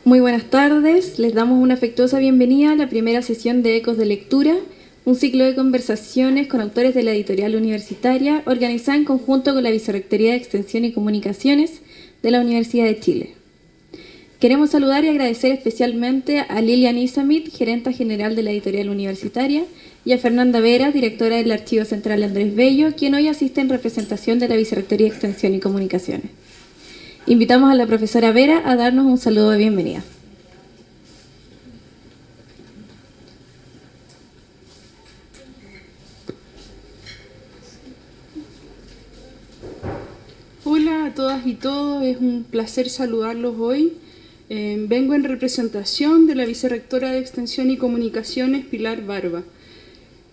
Muy buenas tardes, les damos una afectuosa bienvenida a la primera sesión de Ecos de Lectura, un ciclo de conversaciones con autores de la editorial universitaria organizada en conjunto con la Vicerrectoría de Extensión y Comunicaciones de la Universidad de Chile. Queremos saludar y agradecer especialmente a Lilian Isamit, gerenta general de la editorial universitaria, y a Fernanda Vera, directora del Archivo Central Andrés Bello, quien hoy asiste en representación de la Vicerrectoría de Extensión y Comunicaciones. Invitamos a la profesora Vera a darnos un saludo de bienvenida. Hola a todas y todos, es un placer saludarlos hoy. Vengo en representación de la Vicerrectora de Extensión y Comunicaciones, Pilar Barba.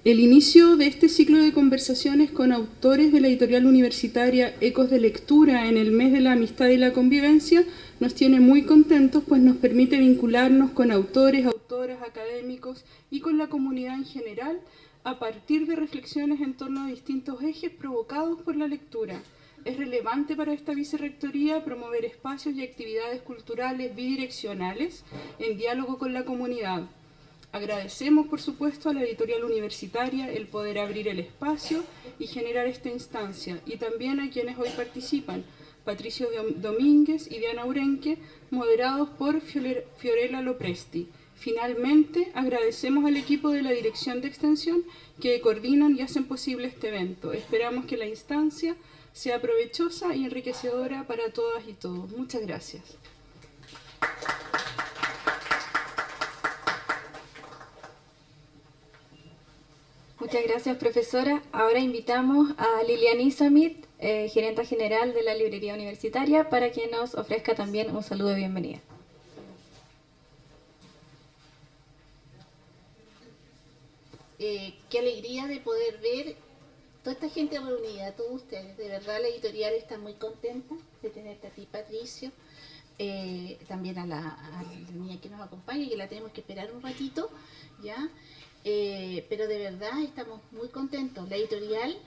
El inicio de este ciclo de conversaciones con autores de la editorial universitaria Ecos de Lectura en el mes de la amistad y la convivencia nos tiene muy contentos, pues nos permite vincularnos con autores, autoras, académicos y con la comunidad en general a partir de reflexiones en torno a distintos ejes provocados por la lectura. Es relevante para esta vicerrectoría promover espacios y actividades culturales bidireccionales en diálogo con la comunidad. Agradecemos, por supuesto, a la editorial universitaria el poder abrir el espacio y generar esta instancia, y también a quienes hoy participan, Patricio Domínguez y Diana Urenque, moderados por Fiorella Lopresti. Finalmente, agradecemos al equipo de la Dirección de Extensión que coordinan y hacen posible este evento. Esperamos que la instancia sea provechosa y enriquecedora para todas y todos. Muchas gracias. Muchas gracias, profesora. Ahora invitamos a Lilian Isamit, gerenta general de la librería universitaria, para que nos ofrezca también un saludo de bienvenida. Qué alegría de poder ver toda esta gente reunida, todos ustedes. De verdad la editorial está muy contenta de tenerte a ti, Patricio, también a la niña que nos acompaña, que la tenemos que esperar un ratito, ¿ya? Pero de verdad estamos muy contentos. La editorial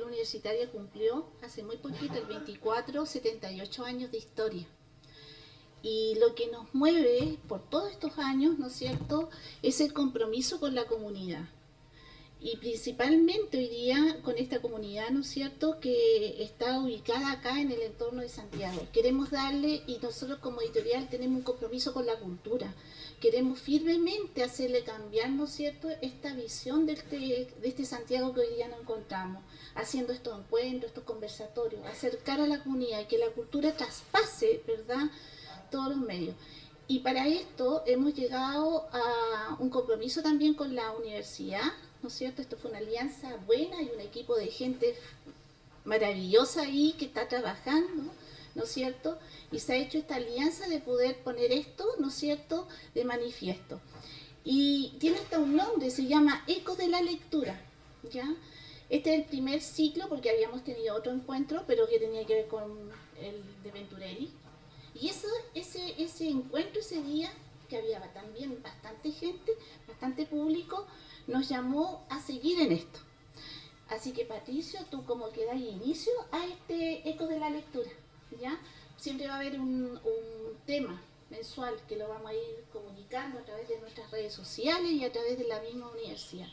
universitaria cumplió hace muy poquito, el 24, 78 años de historia. Y lo que nos mueve por todos estos años, ¿no es cierto?, es el compromiso con la comunidad. Y principalmente hoy día con esta comunidad, ¿no es cierto?, que está ubicada acá en el entorno de Santiago. Queremos darle, y nosotros como editorial tenemos un compromiso con la cultura. Queremos firmemente hacerle cambiar, ¿no es cierto?, esta visión de este Santiago que hoy día nos encontramos, haciendo estos encuentros, estos conversatorios, acercar a la comunidad, que la cultura traspase, ¿verdad?, todos los medios. Y para esto hemos llegado a un compromiso también con la universidad, ¿no es cierto? Esto fue una alianza buena y un equipo de gente maravillosa ahí que está trabajando, ¿no es cierto? Y se ha hecho esta alianza de poder poner esto, ¿no es cierto?, de manifiesto. Y tiene hasta un nombre, se llama Ecos de la Lectura, ¿ya? Este es el primer ciclo porque habíamos tenido otro encuentro, pero que tenía que ver con el de Venturelli. Y ese encuentro, ese día, que había también bastante gente, bastante público, nos llamó a seguir en esto. Así que, Patricio, tú como que das inicio a este Eco de la Lectura, ¿ya? Siempre va a haber un tema mensual que lo vamos a ir comunicando a través de nuestras redes sociales y a través de la misma universidad.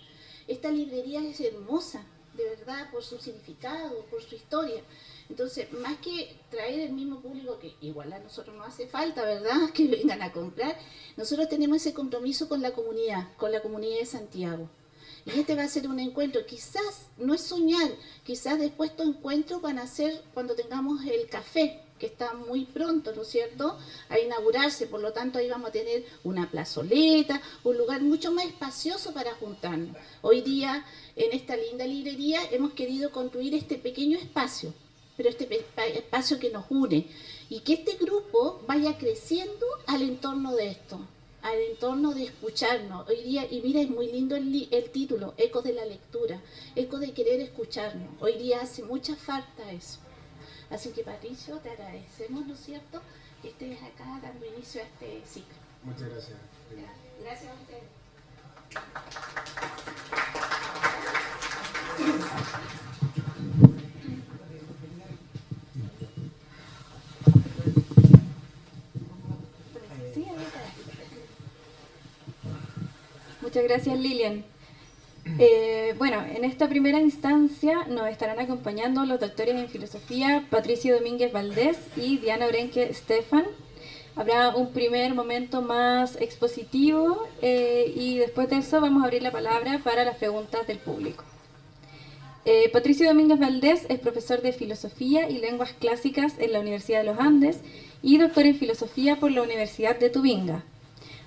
Esta librería es hermosa, de verdad, por su significado, por su historia. Entonces, más que traer el mismo público, que igual a nosotros nos hace falta, ¿verdad?, que vengan a comprar, nosotros tenemos ese compromiso con la comunidad de Santiago. Y este va a ser un encuentro, quizás, no es soñar, quizás después estos encuentros van a ser cuando tengamos el café, que está muy pronto, ¿no es cierto?, a inaugurarse. Por lo tanto, ahí vamos a tener una plazoleta, un lugar mucho más espacioso para juntarnos. Hoy día, en esta linda librería, hemos querido construir este pequeño espacio, pero este espacio que nos une, y que este grupo vaya creciendo al entorno de esto, al entorno de escucharnos. Hoy día, y mira, es muy lindo el título, Ecos de la Lectura, Ecos de querer escucharnos. Hoy día hace mucha falta eso. Así que, Patricio, te agradecemos, ¿no es cierto?, que estés acá dando inicio a este ciclo. Muchas gracias. Gracias a ustedes. Muchas gracias, Lilian. Bueno, en esta primera instancia nos estarán acompañando los doctores en filosofía Patricio Domínguez Valdés y Diana Orenque Stefan. Habrá un primer momento más expositivo y después de eso vamos a abrir la palabra para las preguntas del público. Patricio Domínguez Valdés es profesor de Filosofía y Lenguas Clásicas en la Universidad de los Andes y doctor en Filosofía por la Universidad de Tubinga.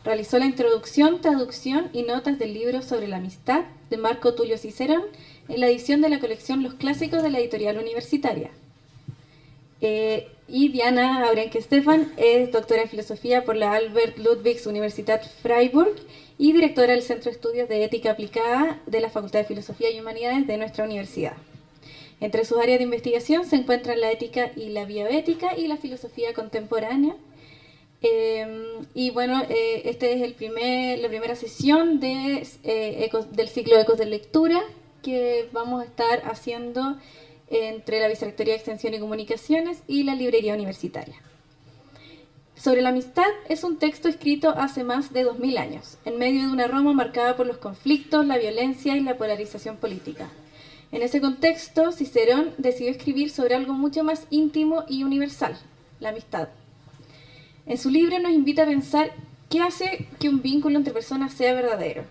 Realizó la introducción, traducción y notas del libro sobre la amistad de Marco Tulio Cicerón en la edición de la colección Los Clásicos de la Editorial Universitaria. Y Diana Aurenque Stefan es doctora en Filosofía por la Albert Ludwigs Universität Freiburg y directora del Centro de Estudios de Ética Aplicada de la Facultad de Filosofía y Humanidades de nuestra universidad. Entre sus áreas de investigación se encuentran la ética y la bioética y la filosofía contemporánea. Y bueno, esta es la primera sesión del ciclo Ecos de Lectura que vamos a estar haciendo entre la Vicerrectoría de Extensión y Comunicaciones y la Librería Universitaria. Sobre la amistad es un texto escrito hace más de 2000 años, en medio de una Roma marcada por los conflictos, la violencia y la polarización política. En ese contexto, Cicerón decidió escribir sobre algo mucho más íntimo y universal, la amistad. En su libro nos invita a pensar qué hace que un vínculo entre personas sea verdadero.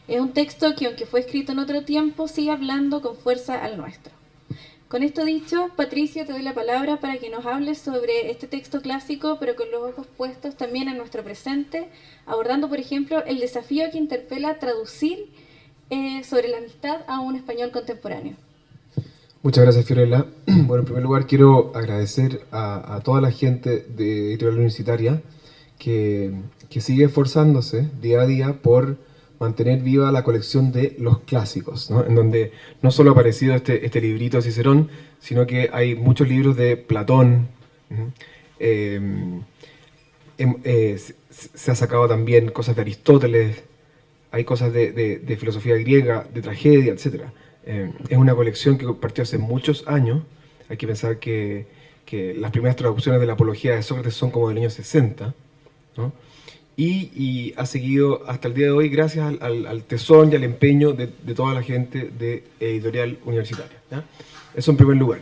Es un texto que, aunque fue escrito en otro tiempo, sigue hablando con fuerza al nuestro. Con esto dicho, Patricio, te doy la palabra para que nos hables sobre este texto clásico, pero con los ojos puestos también en nuestro presente, abordando, por ejemplo, el desafío que interpela traducir sobre la amistad a un español contemporáneo. Muchas gracias, Fiorella. Bueno, en primer lugar quiero agradecer a toda la gente de Editorial Universitaria que sigue esforzándose día a día por mantener viva la colección de los clásicos, ¿no? En donde no solo ha aparecido este librito de Cicerón, sino que hay muchos libros de Platón. Se ha sacado también cosas de Aristóteles, hay cosas de filosofía griega, de tragedia, etc. Es una colección que partió hace muchos años. Hay que pensar que las primeras traducciones de la Apología de Sócrates son como del año 60, ¿no? Y ha seguido hasta el día de hoy gracias al tesón y al empeño de toda la gente de Editorial Universitaria, ¿ya? Eso en primer lugar.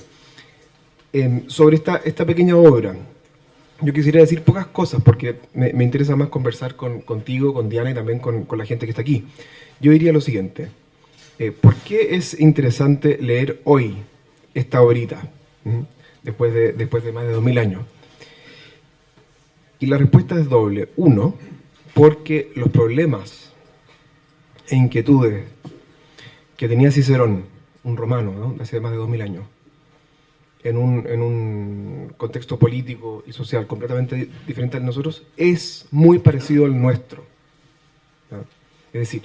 Sobre esta pequeña obra, yo quisiera decir pocas cosas porque me interesa más conversar contigo, con Diana y también con la gente que está aquí. Yo diría lo siguiente: ¿por qué es interesante leer hoy esta obrita, después de más de 2000 años? Y la respuesta es doble. Uno, porque los problemas e inquietudes que tenía Cicerón, un romano, ¿no?, de hace más de 2000 años, en un contexto político y social completamente diferente al de nosotros, es muy parecido al nuestro, ¿no? Es decir,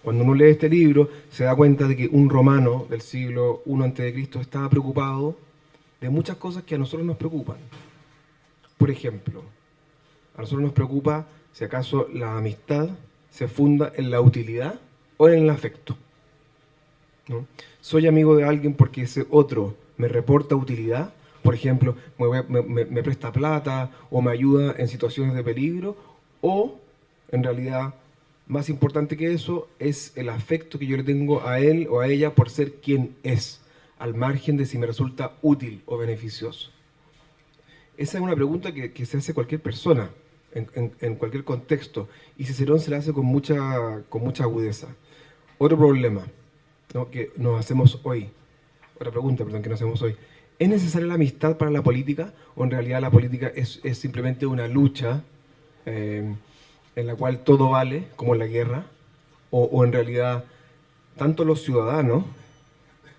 cuando uno lee este libro, se da cuenta de que un romano del siglo I a.C. estaba preocupado de muchas cosas que a nosotros nos preocupan. Por ejemplo, a nosotros nos preocupa si acaso la amistad se funda en la utilidad o en el afecto, ¿no? Soy amigo de alguien porque ese otro me reporta utilidad, por ejemplo, me presta plata o me ayuda en situaciones de peligro, o en realidad, más importante que eso, es el afecto que yo le tengo a él o a ella por ser quien es, al margen de si me resulta útil o beneficioso. Esa es una pregunta que se hace cualquier persona, en cualquier contexto, y Cicerón se la hace con mucha agudeza. Otro problema, ¿no?, que nos hacemos hoy, otra pregunta, perdón, que nos hacemos hoy: ¿es necesaria la amistad para la política? ¿O en realidad la política es simplemente una lucha en la cual todo vale, como en la guerra? ¿O en realidad tanto los ciudadanos,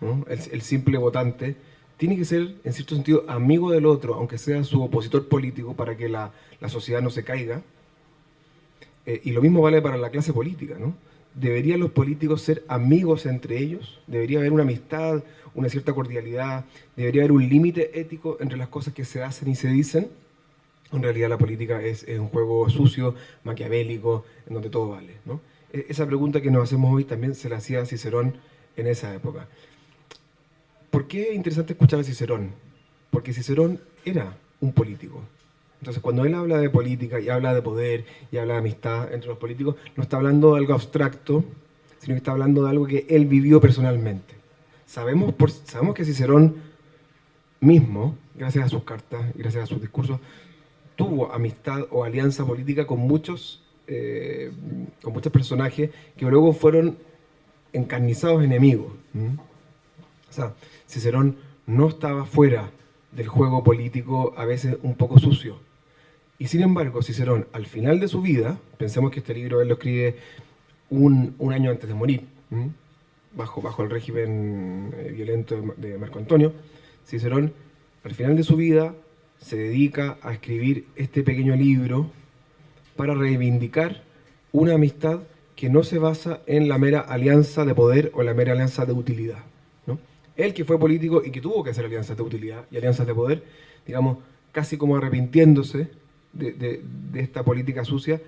¿no?, el simple votante, tiene que ser, en cierto sentido, amigo del otro, aunque sea su opositor político, para que la sociedad no se caiga? Y lo mismo vale para la clase política, ¿no? ¿Deberían los políticos ser amigos entre ellos? ¿Debería haber una amistad, una cierta cordialidad? ¿Debería haber un límite ético entre las cosas que se hacen y se dicen? En realidad la política es un juego sucio, maquiavélico, en donde todo vale, ¿no? Esa pregunta que nos hacemos hoy también se la hacía Cicerón en esa época. ¿Por qué es interesante escuchar a Cicerón? Porque Cicerón era un político. Entonces, cuando él habla de política y habla de poder y habla de amistad entre los políticos, no está hablando de algo abstracto, sino que está hablando de algo que él vivió personalmente. Sabemos que Cicerón mismo, gracias a sus cartas y gracias a sus discursos, tuvo amistad o alianza política con muchos personajes que luego fueron encarnizados enemigos. O sea, Cicerón no estaba fuera del juego político, a veces un poco sucio. Y sin embargo, Cicerón, al final de su vida, pensemos que este libro él lo escribe un año antes de morir, bajo el régimen violento de Marco Antonio, Cicerón, al final de su vida, se dedica a escribir este pequeño libro para reivindicar una amistad que no se basa en la mera alianza de poder o la mera alianza de utilidad, ¿no? Él que fue político y que tuvo que hacer alianzas de utilidad y alianzas de poder, digamos, casi como arrepintiéndose de esta política sucia,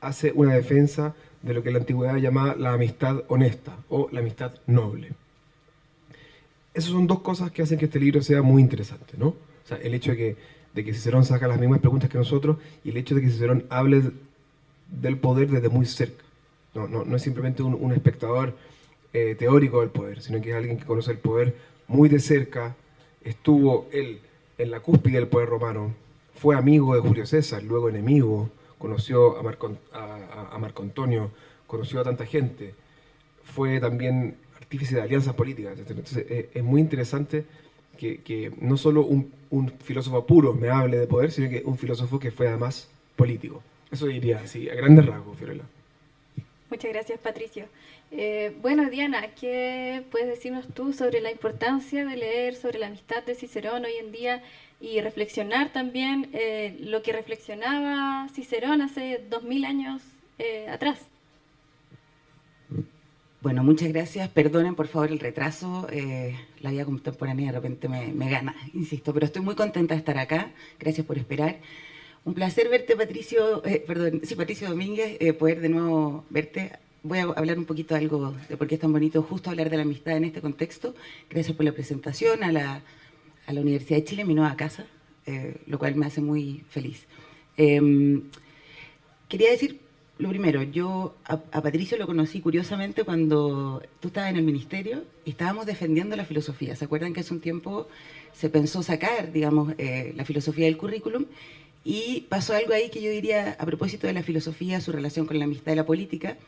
hace una defensa de lo que en la antigüedad llamaba la amistad honesta o la amistad noble. Esas son dos cosas que hacen que este libro sea muy interesante, ¿no? O sea, el hecho de que Cicerón saca las mismas preguntas que nosotros y el hecho de que Cicerón hable del poder desde muy cerca. No es simplemente un espectador teórico del poder, sino que es alguien que conoce el poder muy de cerca, estuvo él en la cúspide del poder romano, fue amigo de Julio César, luego enemigo, conoció a Marco Antonio, conoció a tanta gente, fue también artífice de alianzas políticas. Entonces es muy interesante que no solo un filósofo puro me hable de poder, sino que un filósofo que fue además político. Eso diría así, a grandes rasgos, Fiorella. Muchas gracias, Patricio. Bueno, Diana, ¿qué puedes decirnos tú sobre la importancia de leer sobre la amistad de Cicerón hoy en día y reflexionar también lo que reflexionaba Cicerón hace 2000 años atrás? Bueno, muchas gracias. Perdonen, por favor, el retraso. La vida contemporánea de repente me gana, insisto, pero estoy muy contenta de estar acá. Gracias por esperar. Un placer verte, Patricio Domínguez, poder de nuevo verte. Voy a hablar un poquito algo de por qué es tan bonito justo hablar de la amistad en este contexto. Gracias por la presentación a la Universidad de Chile, mi nueva casa, lo cual me hace muy feliz. Quería decir, lo primero, yo a Patricio lo conocí curiosamente cuando tú estabas en el ministerio y estábamos defendiendo la filosofía. ¿Se acuerdan que hace un tiempo se pensó sacar, digamos, la filosofía del currículum? Y pasó algo ahí que yo diría, a propósito de la filosofía, su relación con la amistad y la política,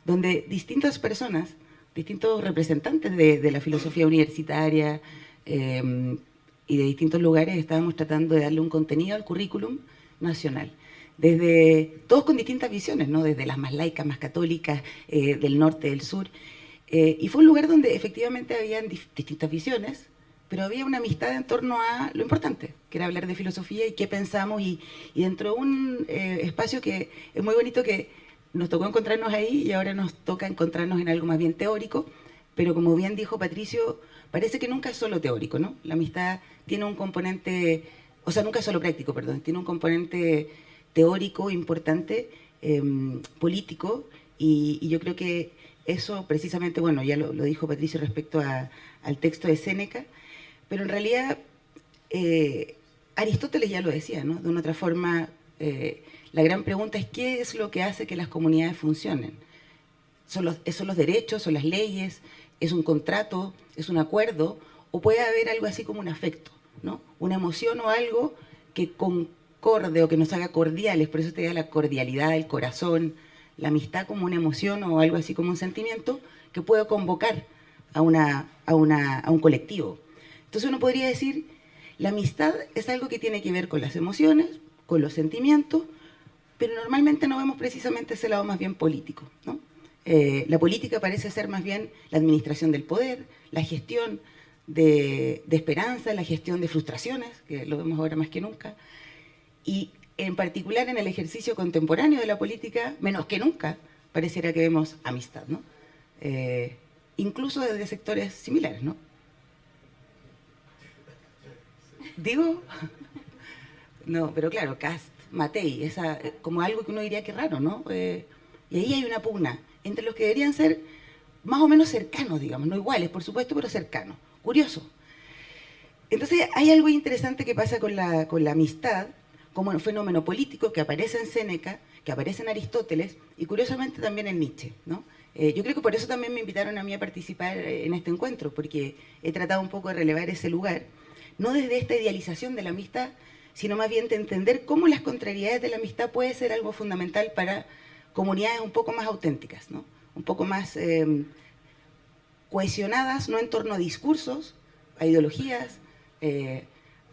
donde distintas personas, distintos representantes de la filosofía universitaria y de distintos lugares estábamos tratando de darle un contenido al currículum nacional. Todos con distintas visiones, ¿no? Desde las más laicas, más católicas, del norte, del sur. Y fue un lugar donde efectivamente habían distintas visiones, pero había una amistad en torno a lo importante, que era hablar de filosofía y qué pensamos, y dentro de un espacio que es muy bonito, que nos tocó encontrarnos ahí y ahora nos toca encontrarnos en algo más bien teórico, pero como bien dijo Patricio, parece que nunca es solo teórico, ¿no? La amistad tiene un componente, o sea, nunca es solo práctico, perdón, tiene un componente teórico importante, político, y yo creo que eso precisamente, bueno, ya lo dijo Patricio respecto al texto de Séneca, pero en realidad Aristóteles ya lo decía, ¿no? De una otra forma, la gran pregunta es ¿qué es lo que hace que las comunidades funcionen? ¿Son los derechos, son las leyes, es un contrato, es un acuerdo, o puede haber algo así como un afecto, ¿no? Una emoción o algo que concorde o que nos haga cordiales, por eso te da la cordialidad, el corazón, la amistad como una emoción o algo así como un sentimiento que puede convocar a un colectivo. Entonces uno podría decir, la amistad es algo que tiene que ver con las emociones, con los sentimientos, pero normalmente no vemos precisamente ese lado más bien político, ¿no? La política parece ser más bien la administración del poder, la gestión de esperanza, la gestión de frustraciones, que lo vemos ahora más que nunca, y en particular en el ejercicio contemporáneo de la política, menos que nunca, pareciera que vemos amistad, ¿no? Incluso desde sectores similares, ¿no? Digo, no, pero claro, Kast, Matei, como algo que uno diría que raro, ¿no? Y ahí hay una pugna entre los que deberían ser más o menos cercanos, digamos, no iguales, por supuesto, pero cercanos. Curioso. Entonces, hay algo interesante que pasa con la amistad, como un fenómeno político que aparece en Séneca, que aparece en Aristóteles y curiosamente también en Nietzsche, ¿no? Yo creo que por eso también me invitaron a mí a participar en este encuentro, porque he tratado un poco de relevar ese lugar, no desde esta idealización de la amistad, sino más bien de entender cómo las contrariedades de la amistad puede ser algo fundamental para comunidades un poco más auténticas, ¿no? Un poco más cohesionadas, no en torno a discursos, a ideologías,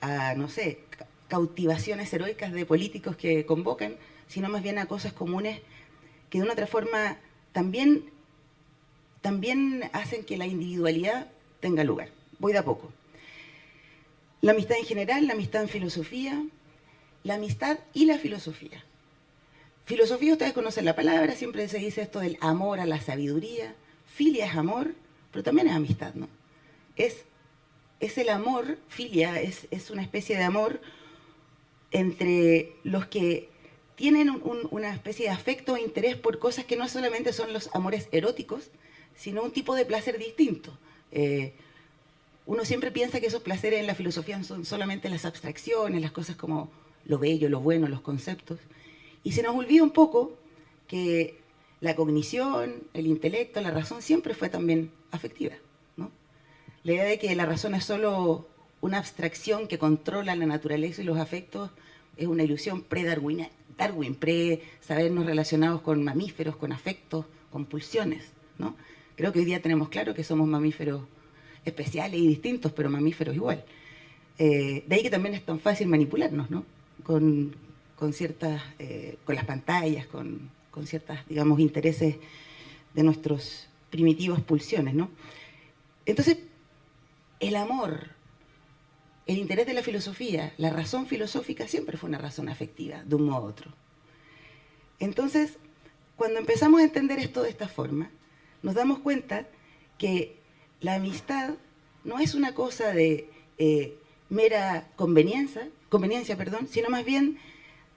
a, no sé, cautivaciones heroicas de políticos que convocan, sino más bien a cosas comunes que de una otra forma también hacen que la individualidad tenga lugar. Voy de a poco. La amistad en general, la amistad en filosofía, la amistad y la filosofía. Filosofía, ustedes conocen la palabra, siempre se dice esto del amor a la sabiduría. Filia es amor, pero también es amistad, ¿no? Es el amor, filia, es una especie de amor entre los que tienen una especie de afecto o interés por cosas que no solamente son los amores eróticos, sino un tipo de placer distinto. Uno siempre piensa que esos placeres en la filosofía son solamente las abstracciones, las cosas como lo bello, lo bueno, los conceptos. Y se nos olvida un poco que la cognición, el intelecto, la razón siempre fue también afectiva, ¿no? La idea de que la razón es solo una abstracción que controla la naturaleza y los afectos es una ilusión pre-Darwin, pre-sabernos relacionados con mamíferos, con afectos, con pulsiones, ¿no? Creo que hoy día tenemos claro que somos mamíferos especiales y distintos, pero mamíferos igual. De ahí que también es tan fácil manipularnos, ¿no? Con las pantallas, con ciertos, digamos, intereses de nuestros primitivas pulsiones, ¿no? Entonces, el amor, el interés de la filosofía, la razón filosófica siempre fue una razón afectiva, de un modo u otro. Entonces, cuando empezamos a entender esto de esta forma, nos damos cuenta que la amistad no es una cosa de mera conveniencia, sino más bien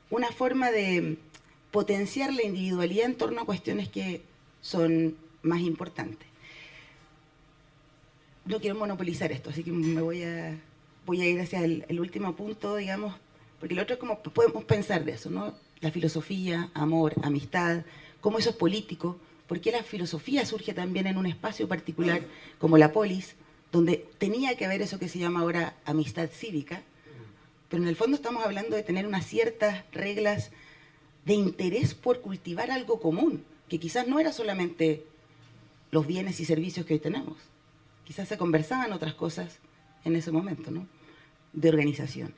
una forma de potenciar la individualidad en torno a cuestiones que son más importantes. No quiero monopolizar esto, así que voy a ir hacia el último punto, digamos, porque lo otro es como podemos pensar de eso, ¿no? La filosofía, amor, amistad, cómo eso es político, por qué la filosofía surge también en un espacio particular como la polis, donde tenía que haber eso que se llama ahora amistad cívica, pero en el fondo estamos hablando de tener unas ciertas reglas de interés por cultivar algo común, que quizás no era solamente los bienes y servicios que hoy tenemos, quizás se conversaban otras cosas en ese momento, ¿no? De organización.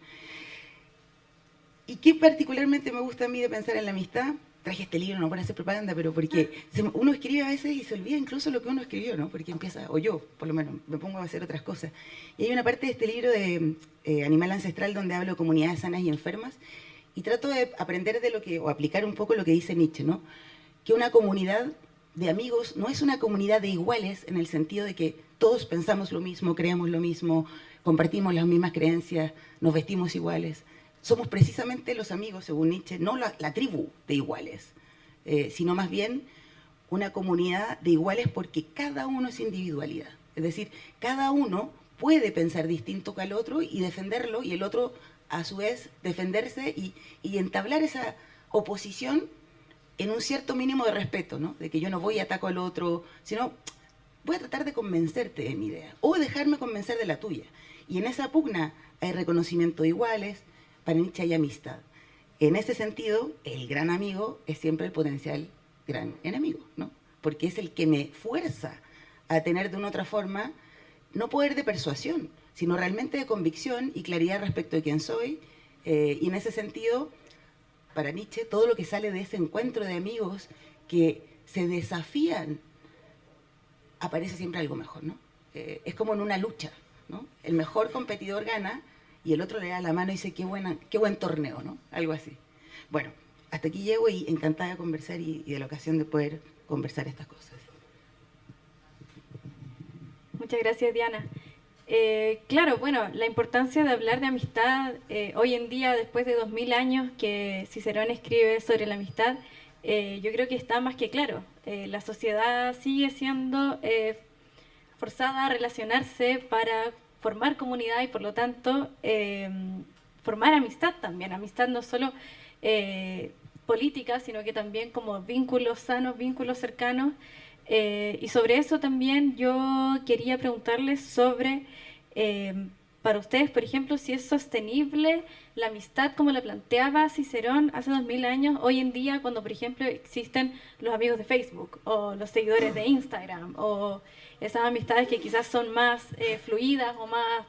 ¿Y qué particularmente me gusta a mí de pensar en la amistad? Traje este libro no para hacer propaganda, pero porque uno escribe a veces y se olvida incluso lo que uno escribió, ¿no? Porque empieza, o yo, por lo menos, me pongo a hacer otras cosas. Y hay una parte de este libro de Animal Ancestral donde hablo de comunidades sanas y enfermas y trato de aprender o aplicar un poco lo que dice Nietzsche, ¿no? Que una comunidad de amigos no es una comunidad de iguales en el sentido de que todos pensamos lo mismo, creemos lo mismo, compartimos las mismas creencias, nos vestimos iguales. Somos precisamente los amigos, según Nietzsche, no la tribu de iguales, sino más bien una comunidad de iguales porque cada uno es individualidad. Es decir, cada uno puede pensar distinto que al otro y defenderlo, y el otro, a su vez, defenderse y entablar esa oposición en un cierto mínimo de respeto, ¿no? De que yo no voy y ataco al otro, sino voy a tratar de convencerte de mi idea o dejarme convencer de la tuya. Y en esa pugna hay reconocimiento de iguales. Para Nietzsche hay amistad. En ese sentido, el gran amigo es siempre el potencial gran enemigo, ¿no? Porque es el que me fuerza a tener de una otra forma, no poder de persuasión, sino realmente de convicción y claridad respecto de quién soy. Y en ese sentido, para Nietzsche, todo lo que sale de ese encuentro de amigos que se desafían, aparece siempre algo mejor, ¿no? Es como en una lucha, ¿no? El mejor competidor gana y el otro le da la mano y dice, qué buen torneo, ¿no? Algo así. Bueno, hasta aquí llego y encantada de conversar y de la ocasión de poder conversar estas cosas. Muchas gracias, Diana. Claro, bueno, la importancia de hablar de amistad hoy en día, después de 2000 años que Cicerón escribe sobre la amistad, yo creo que está más que claro. La sociedad sigue siendo forzada a relacionarse para formar comunidad y por lo tanto formar amistad también, amistad no solo política, sino que también como vínculos sanos, vínculos cercanos. Y sobre eso también yo quería preguntarles sobre, para ustedes, por ejemplo, si es sostenible la amistad como la planteaba Cicerón hace 2000 años, hoy en día, cuando, por ejemplo, existen los amigos de Facebook o los seguidores de Instagram o esas amistades que quizás son más fluidas o más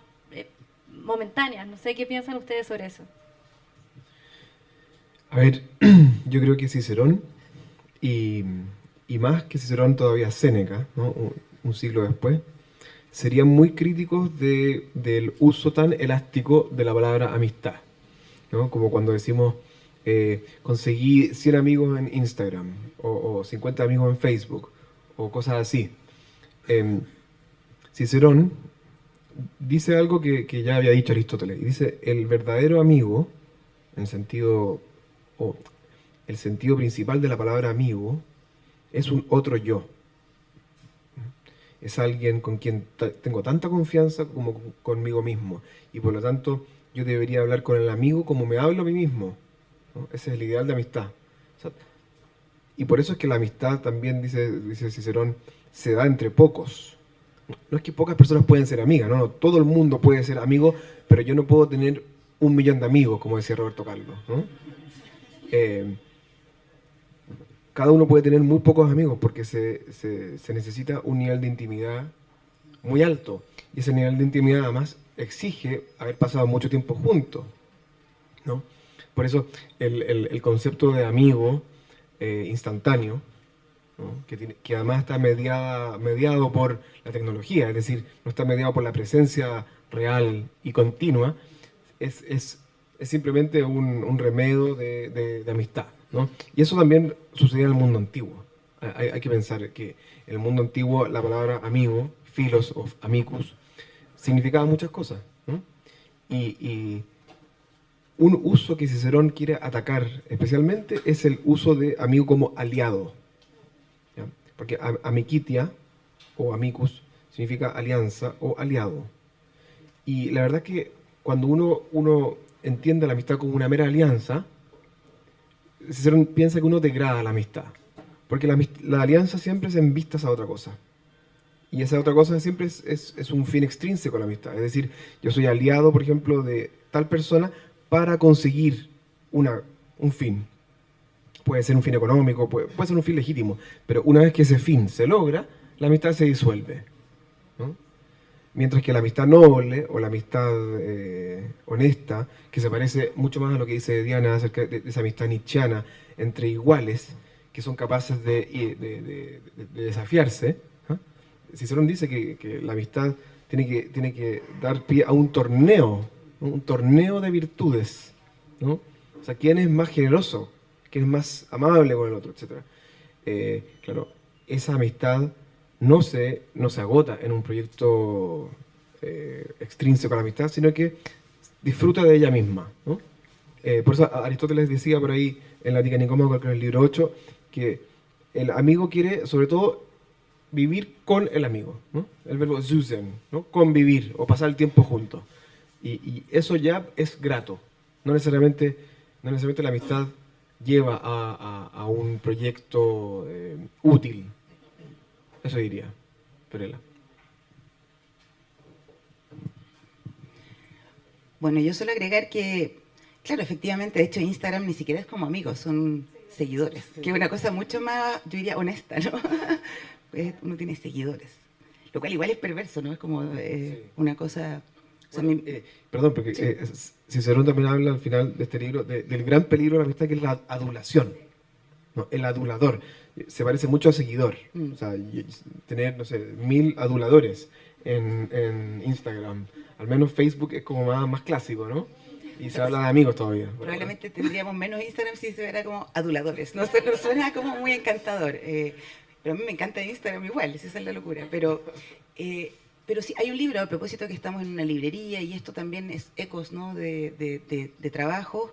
momentáneas. No sé qué piensan ustedes sobre eso. A ver, yo creo que Cicerón y más que Cicerón todavía Séneca, ¿no? Un siglo después, serían muy críticos del uso tan elástico de la palabra amistad, ¿no? Como cuando decimos conseguí 100 amigos en Instagram o 50 amigos en Facebook o cosas así. Cicerón dice algo que ya había dicho Aristóteles, y dice: el verdadero amigo, en sentido, o el sentido principal de la palabra amigo, es un otro yo. Es alguien con quien tengo tanta confianza como conmigo mismo, y por lo tanto yo debería hablar con el amigo como me hablo a mí mismo, ¿no? Ese es el ideal de amistad. O sea, y por eso es que la amistad también, dice Cicerón, se da entre pocos. No es que pocas personas pueden ser amigas, no, todo el mundo puede ser amigo, pero yo no puedo tener 1.000.000 de amigos, como decía Roberto Carlos, ¿no? Cada uno puede tener muy pocos amigos porque se necesita un nivel de intimidad muy alto. Y ese nivel de intimidad además exige haber pasado mucho tiempo juntos, ¿no? Por eso el concepto de amigo instantáneo, ¿no? Que además está mediado por la tecnología, es decir, no está mediado por la presencia real y continua, es simplemente un remedio de amistad, ¿no? Y eso también sucedía en el mundo antiguo. Hay que pensar que en el mundo antiguo la palabra amigo, philos o amicus, significaba muchas cosas, ¿no? Y un uso que Cicerón quiere atacar especialmente es el uso de amigo como aliado, ¿ya? Porque amicitia o amicus significa alianza o aliado. Y la verdad que cuando uno entiende la amistad como una mera alianza, Cicerón piensa que uno degrada la amistad, porque la alianza siempre es en vistas a otra cosa. Y esa otra cosa siempre es un fin extrínseco a la amistad. Es decir, yo soy aliado, por ejemplo, de tal persona para conseguir un fin. Puede ser un fin económico, puede ser un fin legítimo, pero una vez que ese fin se logra, la amistad se disuelve, ¿no? Mientras que la amistad noble o la amistad honesta, que se parece mucho más a lo que dice Diana acerca de esa amistad nietzscheana entre iguales, que son capaces de desafiarse, ¿no? Cicerón dice que la amistad tiene que dar pie a un torneo, ¿no? Un torneo de virtudes, ¿no? O sea, ¿quién es más generoso? ¿Quién es más amable con el otro? Etcétera. Claro, esa amistad no se agota en un proyecto extrínseco a la amistad, sino que disfruta de ella misma, ¿no? Por eso Aristóteles decía por ahí en la Ética Nicómaco, en el libro 8, que el amigo quiere, sobre todo, vivir con el amigo, ¿no? El verbo zusen, ¿no? Convivir o pasar el tiempo juntos. Y eso ya es grato. No necesariamente la amistad lleva a un proyecto útil. Eso diría, Perela. Bueno, yo suelo agregar que, claro, efectivamente, de hecho Instagram ni siquiera es como amigos, son seguidores, que es una cosa mucho más, yo diría, honesta, ¿no? Pues uno tiene seguidores, lo cual igual es perverso, ¿no? Es como una cosa... O sea, perdón, porque Cicerón también habla al final de este libro del gran peligro de la amistad, que es la adulación, ¿no? El adulador se parece mucho a seguidor. O sea, tener, no sé, 1000 aduladores en Instagram. Al menos Facebook es como más clásico, ¿no? Y se habla de amigos todavía. Probablemente tendríamos menos Instagram si se viera como aduladores. No sé, nos suena como muy encantador. Pero a mí me encanta Instagram igual, esa es la locura. Pero sí, hay un libro, a propósito que estamos en una librería, y esto también es ecos, ¿no? de trabajo,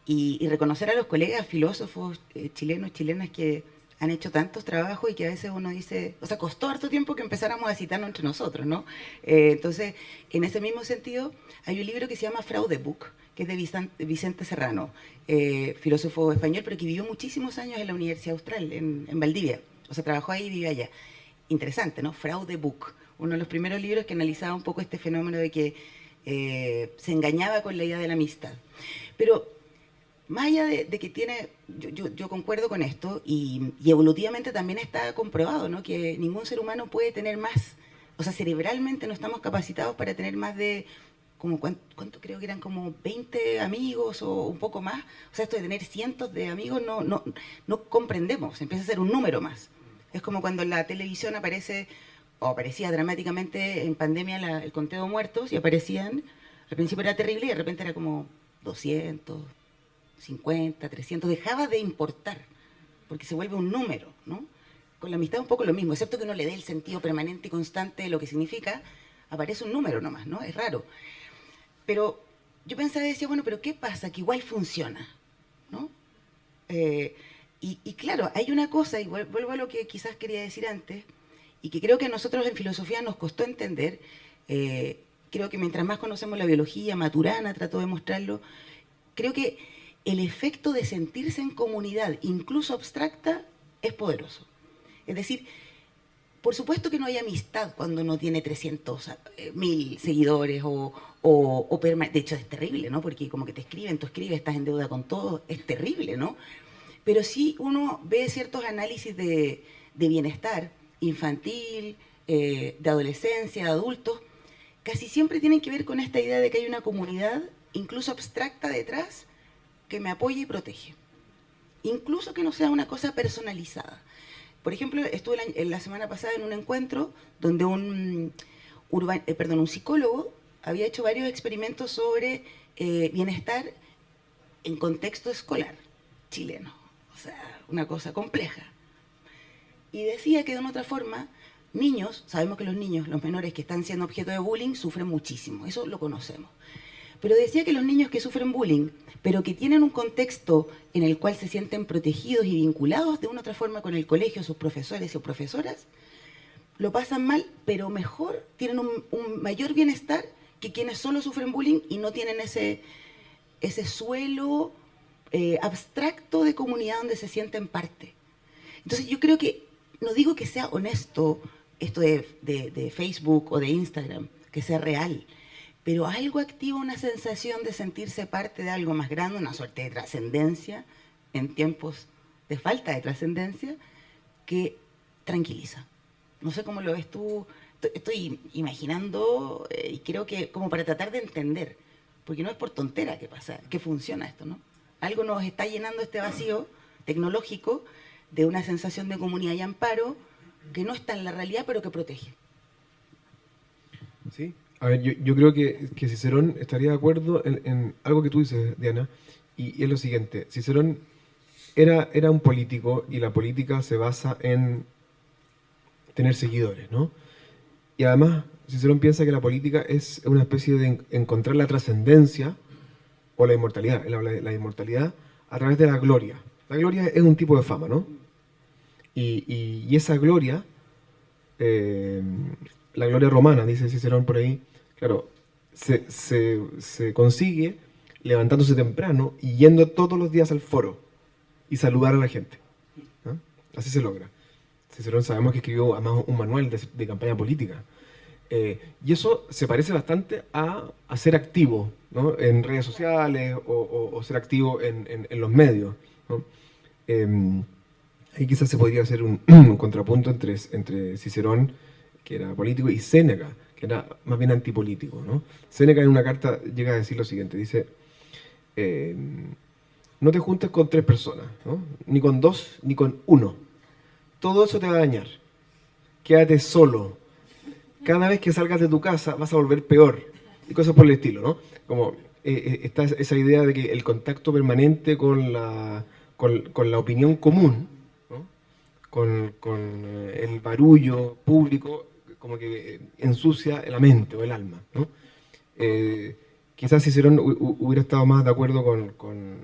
y reconocer a los colegas filósofos chilenos, chilenas que han hecho tantos trabajos y que a veces uno dice, o sea, costó harto tiempo que empezáramos a citarnos entre nosotros, ¿no? Entonces, en ese mismo sentido, hay un libro que se llama Fraude Book, que es de Vicente Serrano, filósofo español, pero que vivió muchísimos años en la Universidad Austral, en Valdivia. O sea, trabajó ahí y vivió allá. Interesante, ¿no? Fraude Book, uno de los primeros libros que analizaba un poco este fenómeno de que se engañaba con la idea de la amistad. Pero más allá de que tiene, yo concuerdo con esto, y evolutivamente también está comprobado, ¿no? Que ningún ser humano puede tener más, o sea, cerebralmente no estamos capacitados para tener más de, como ¿cuánto creo que eran? Como 20 amigos o un poco más. O sea, esto de tener cientos de amigos no comprendemos, empieza a ser un número más. Es como cuando en la televisión aparece, o aparecía dramáticamente en pandemia el conteo de muertos, y aparecían, al principio era terrible y de repente era como 200, 50, 300, dejaba de importar, porque se vuelve un número, ¿no? Con la amistad un poco lo mismo, excepto que uno le dé el sentido permanente y constante de lo que significa, aparece un número nomás, ¿no? Es raro. Pero yo pensaba y decía, bueno, pero ¿qué pasa? Que igual funciona, ¿no? Y claro, hay una cosa, y vuelvo a lo que quizás quería decir antes, y que creo que a nosotros en filosofía nos costó entender. Creo que mientras más conocemos la biología, Maturana trató de mostrarlo, creo que el efecto de sentirse en comunidad, incluso abstracta, es poderoso. Es decir, por supuesto que no hay amistad cuando uno tiene 300.000 seguidores de hecho es terrible, ¿no? Porque como que te escriben, tú escribes, estás en deuda con todo, es terrible, ¿no? Pero sí uno ve ciertos análisis de bienestar infantil, de adolescencia, de adultos, casi siempre tienen que ver con esta idea de que hay una comunidad, incluso abstracta detrás, que me apoya y protege. Incluso que no sea una cosa personalizada. Por ejemplo, estuve la semana pasada en un encuentro donde un psicólogo había hecho varios experimentos sobre bienestar en contexto escolar chileno. O sea, una cosa compleja. Y decía que de una otra forma, niños, sabemos que los niños, los menores que están siendo objeto de bullying, sufren muchísimo, eso lo conocemos. Pero decía que los niños que sufren bullying, pero que tienen un contexto en el cual se sienten protegidos y vinculados de una u otra forma con el colegio, sus profesores o profesoras, lo pasan mal, pero mejor, tienen un mayor bienestar que quienes solo sufren bullying y no tienen ese suelo abstracto de comunidad donde se sienten parte. Entonces yo creo que, no digo que sea honesto esto de Facebook o de Instagram, que sea real, pero algo activa una sensación de sentirse parte de algo más grande, una suerte de trascendencia en tiempos de falta de trascendencia, que tranquiliza. No sé cómo lo ves tú, estoy imaginando y creo que como para tratar de entender, porque no es por tontera que pasa, que funciona esto, ¿no? Algo nos está llenando este vacío tecnológico de una sensación de comunidad y amparo que no está en la realidad, pero que protege. Sí. A ver, yo creo que Cicerón estaría de acuerdo en algo que tú dices, Diana, y es lo siguiente. Cicerón era un político y la política se basa en tener seguidores, ¿no? Y además, Cicerón piensa que la política es una especie de encontrar la trascendencia o la inmortalidad. Él habla de la inmortalidad a través de la gloria. La gloria es un tipo de fama, ¿no? Y esa gloria, la gloria romana, dice Cicerón por ahí, claro, se consigue levantándose temprano y yendo todos los días al foro y saludar a la gente, ¿no? Así se logra. Cicerón sabemos que escribió además un manual de campaña política. Y eso se parece bastante a ser activo, ¿no? En redes sociales o ser activo en los medios, ¿no? Ahí quizás se podría hacer un contrapunto entre Cicerón, que era político, y Séneca, que era más bien antipolítico, ¿no? Séneca en una carta llega a decir lo siguiente, dice, no te juntes con 3 personas, ¿no? Ni con 2, ni con 1. Todo eso te va a dañar. Quédate solo. Cada vez que salgas de tu casa vas a volver peor. Y cosas por el estilo, ¿no? Como está esa idea de que el contacto permanente con la opinión común, ¿no? con el barullo público, como que ensucia la mente o el alma, ¿no? Quizás Cicerón hubiera estado más de acuerdo con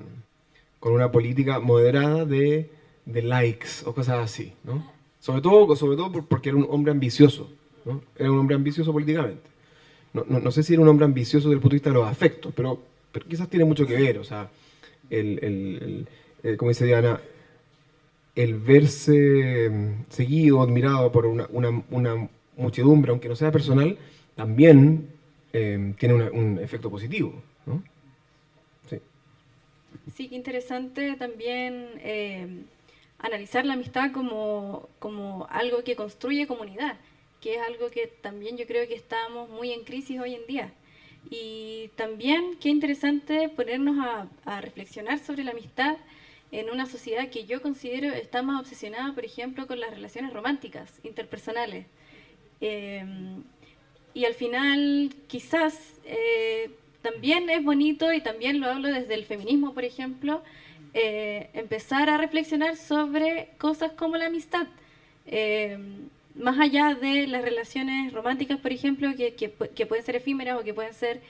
una política moderada de likes o cosas así, ¿no? Sobre todo porque era un hombre ambicioso, ¿no? Era un hombre ambicioso políticamente. No sé si era un hombre ambicioso desde el punto de vista de los afectos, pero pero quizás tiene mucho que ver, o sea, como dice Diana, el verse seguido, admirado por una muchedumbre, aunque no sea personal, también tiene un efecto positivo, ¿no? Sí. Sí, qué interesante también analizar la amistad como algo que construye comunidad, que es algo que también yo creo que estamos muy en crisis hoy en día. Y también qué interesante ponernos a reflexionar sobre la amistad en una sociedad que yo considero está más obsesionada, por ejemplo, con las relaciones románticas, interpersonales. Eh, y al final, quizás también es bonito, y también lo hablo desde el feminismo, por ejemplo, empezar a reflexionar sobre cosas como la amistad. Eh, Más allá de las relaciones románticas, por ejemplo, que pueden ser efímeras o que pueden ser...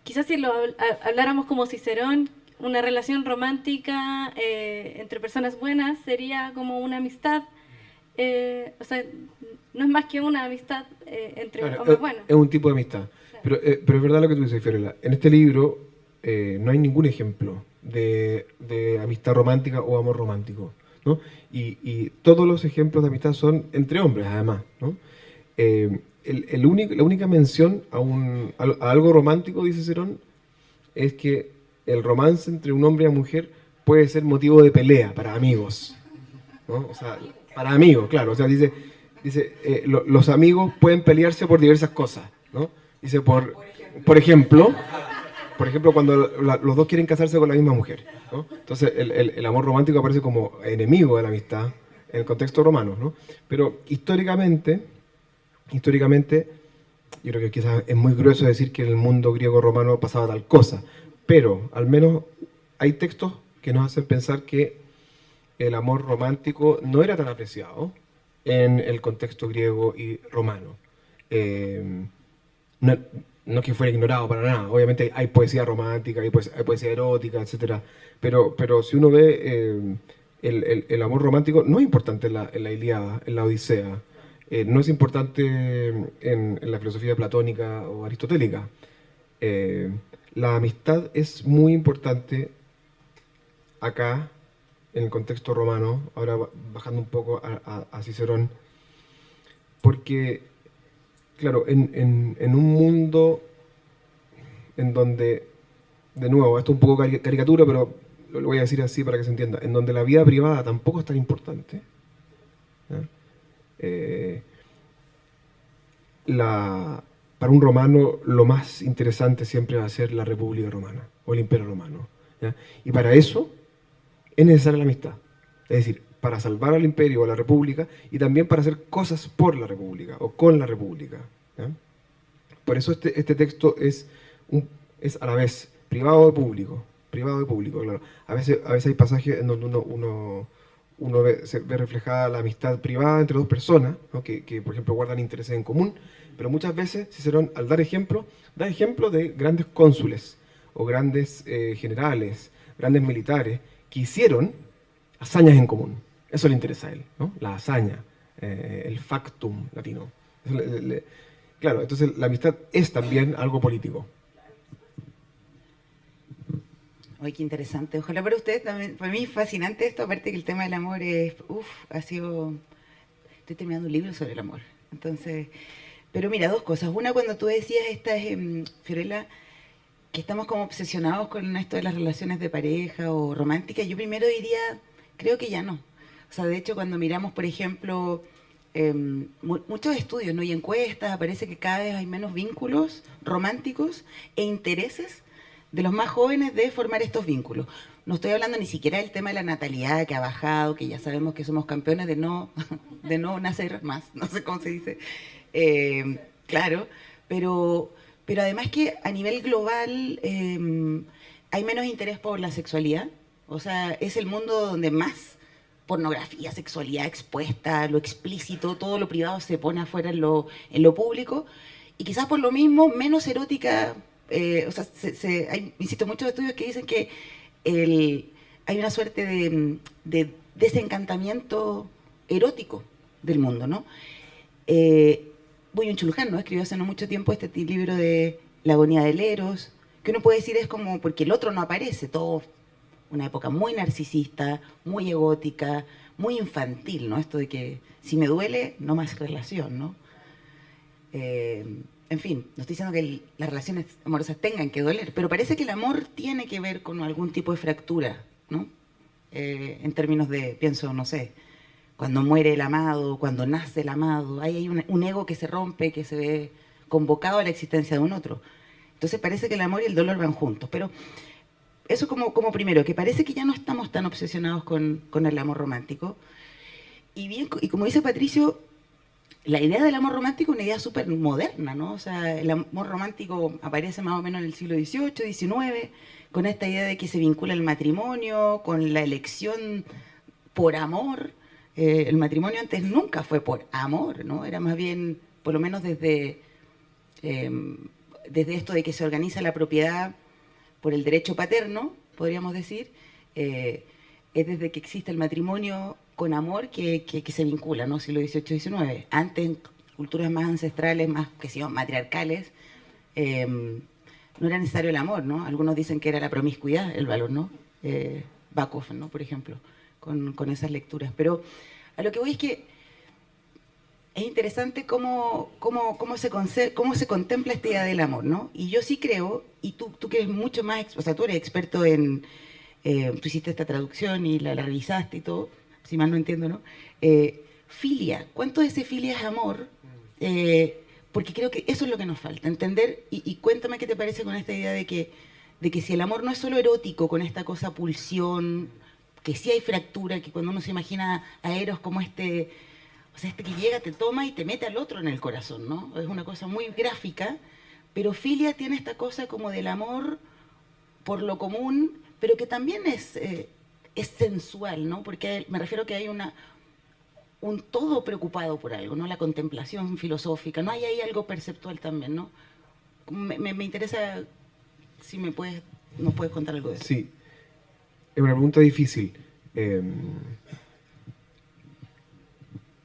quizás si lo habláramos como Cicerón, una relación romántica entre personas buenas sería como una amistad. O sea, no es más que una amistad entre Claro, hombres buenos. es un tipo de amistad. Claro. Pero es verdad lo que tú dices, Fiorella. En este libro no hay ningún ejemplo de amistad romántica o amor romántico, ¿no? Y todos los ejemplos de amistad son entre hombres, además, ¿no? La única mención a algo romántico, dice Cerón, es que el romance entre un hombre y una mujer puede ser motivo de pelea para amigos, ¿no? O sea, para amigos, claro. O sea, dice los amigos pueden pelearse por diversas cosas, ¿no? Dice, por ejemplo, cuando los dos quieren casarse con la misma mujer, ¿no? Entonces, el amor romántico aparece como enemigo de la amistad en el contexto romano, ¿no? Pero históricamente, yo creo que quizás es muy grueso decir que en el mundo griego-romano pasaba tal cosa, pero al menos hay textos que nos hacen pensar que el amor romántico no era tan apreciado en el contexto griego y romano. No, no es que fuera ignorado para nada, obviamente hay poesía romántica, hay poesía erótica, etc. Pero si uno ve el amor romántico, no es importante en la Ilíada, en la Odisea, no es importante en la filosofía platónica o aristotélica. La amistad es muy importante acá, en el contexto romano, ahora bajando un poco a Cicerón, porque, claro, en un mundo en donde, de nuevo, esto es un poco caricatura, pero lo voy a decir así para que se entienda, en donde la vida privada tampoco es tan importante, ¿ya? Para un romano lo más interesante siempre va a ser la República Romana o el Imperio Romano, ¿ya? Y para eso es necesaria la amistad. Es decir, para salvar al imperio o a la república y también para hacer cosas por la república o con la república, ¿ya? Por eso este texto es a la vez privado y público. Privado y público, claro. A veces hay pasajes en donde se ve reflejada la amistad privada entre dos personas, ¿no? que, por ejemplo, guardan intereses en común, pero muchas veces Cicerón, al dar ejemplo, da ejemplo de grandes cónsules o grandes generales, grandes militares, que hicieron hazañas en común. Eso le interesa a él, ¿no? La hazaña, el factum latino. Claro, entonces la amistad es también algo político. Ay, qué interesante. Ojalá para ustedes también. Para mí es fascinante esto, aparte que el tema del amor es, ha sido... Estoy terminando un libro sobre el amor. Entonces, pero mira, dos cosas. Una, cuando tú decías Fiorella, que estamos como obsesionados con esto de las relaciones de pareja o románticas, yo primero diría, creo que ya no. O sea, de hecho, cuando miramos, por ejemplo, muchos estudios, ¿no? Y encuestas, aparece que cada vez hay menos vínculos románticos e intereses de los más jóvenes de formar estos vínculos. No estoy hablando ni siquiera del tema de la natalidad, que ha bajado, que ya sabemos que somos campeones de no nacer más, no sé cómo se dice. Claro, pero además que a nivel global hay menos interés por la sexualidad. O sea, es el mundo donde más pornografía, sexualidad expuesta, lo explícito, todo lo privado se pone afuera en lo público. Y quizás por lo mismo, menos erótica. O sea, insisto, muchos estudios que dicen que hay una suerte de desencantamiento erótico del mundo, ¿no? Boyun Chulhan, ¿no? Escribió hace no mucho tiempo este libro de la agonía del Eros, que uno puede decir es como porque el otro no aparece, todo una época muy narcisista, muy egótica, muy infantil, ¿no? Esto de que si me duele, no más relación, ¿no? En fin, no estoy diciendo que las relaciones amorosas tengan que doler, pero parece que el amor tiene que ver con algún tipo de fractura, ¿no? En términos de, pienso, no sé, cuando muere el amado, cuando nace el amado, ahí hay un ego que se rompe, que se ve convocado a la existencia de un otro. Entonces parece que el amor y el dolor van juntos, pero eso como primero, que parece que ya no estamos tan obsesionados con el amor romántico. Y como dice Patricio, la idea del amor romántico es una idea súper moderna, ¿no? O sea, el amor romántico aparece más o menos en el siglo XVIII, XIX, con esta idea de que se vincula el matrimonio con la elección por amor. El matrimonio antes nunca fue por amor, ¿no? Era más bien, por lo menos desde esto de que se organiza la propiedad por el derecho paterno, podríamos decir, es desde que existe el matrimonio con amor que se vincula, ¿no? Siglo XVIII, XIX. Antes, en culturas más ancestrales, más, qué sé yo, matriarcales, no era necesario el amor, ¿no? Algunos dicen que era la promiscuidad el valor, ¿no? Bakoff, ¿no? Por ejemplo, con esas lecturas. Pero a lo que voy es que es interesante cómo se contempla esta idea del amor, ¿no? Y yo sí creo, y tú que eres mucho más, o sea, tú eres experto en, tú hiciste esta traducción y la revisaste y todo, si mal no entiendo, ¿no? Filia, ¿cuánto de ese filia es amor? Porque creo que eso es lo que nos falta, entender, y cuéntame qué te parece con esta idea de que si el amor no es solo erótico, con esta cosa pulsión, que sí hay fractura, que cuando uno se imagina a Eros como este, o sea, este que llega, te toma y te mete al otro en el corazón, ¿no? Es una cosa muy gráfica, pero filia tiene esta cosa como del amor por lo común, pero que también es sensual, ¿no? Porque me refiero a que hay un todo preocupado por algo, ¿no? La contemplación filosófica, ¿no? Hay ahí algo perceptual también, ¿no? Me interesa si nos puedes contar algo de eso. Sí, es una pregunta difícil.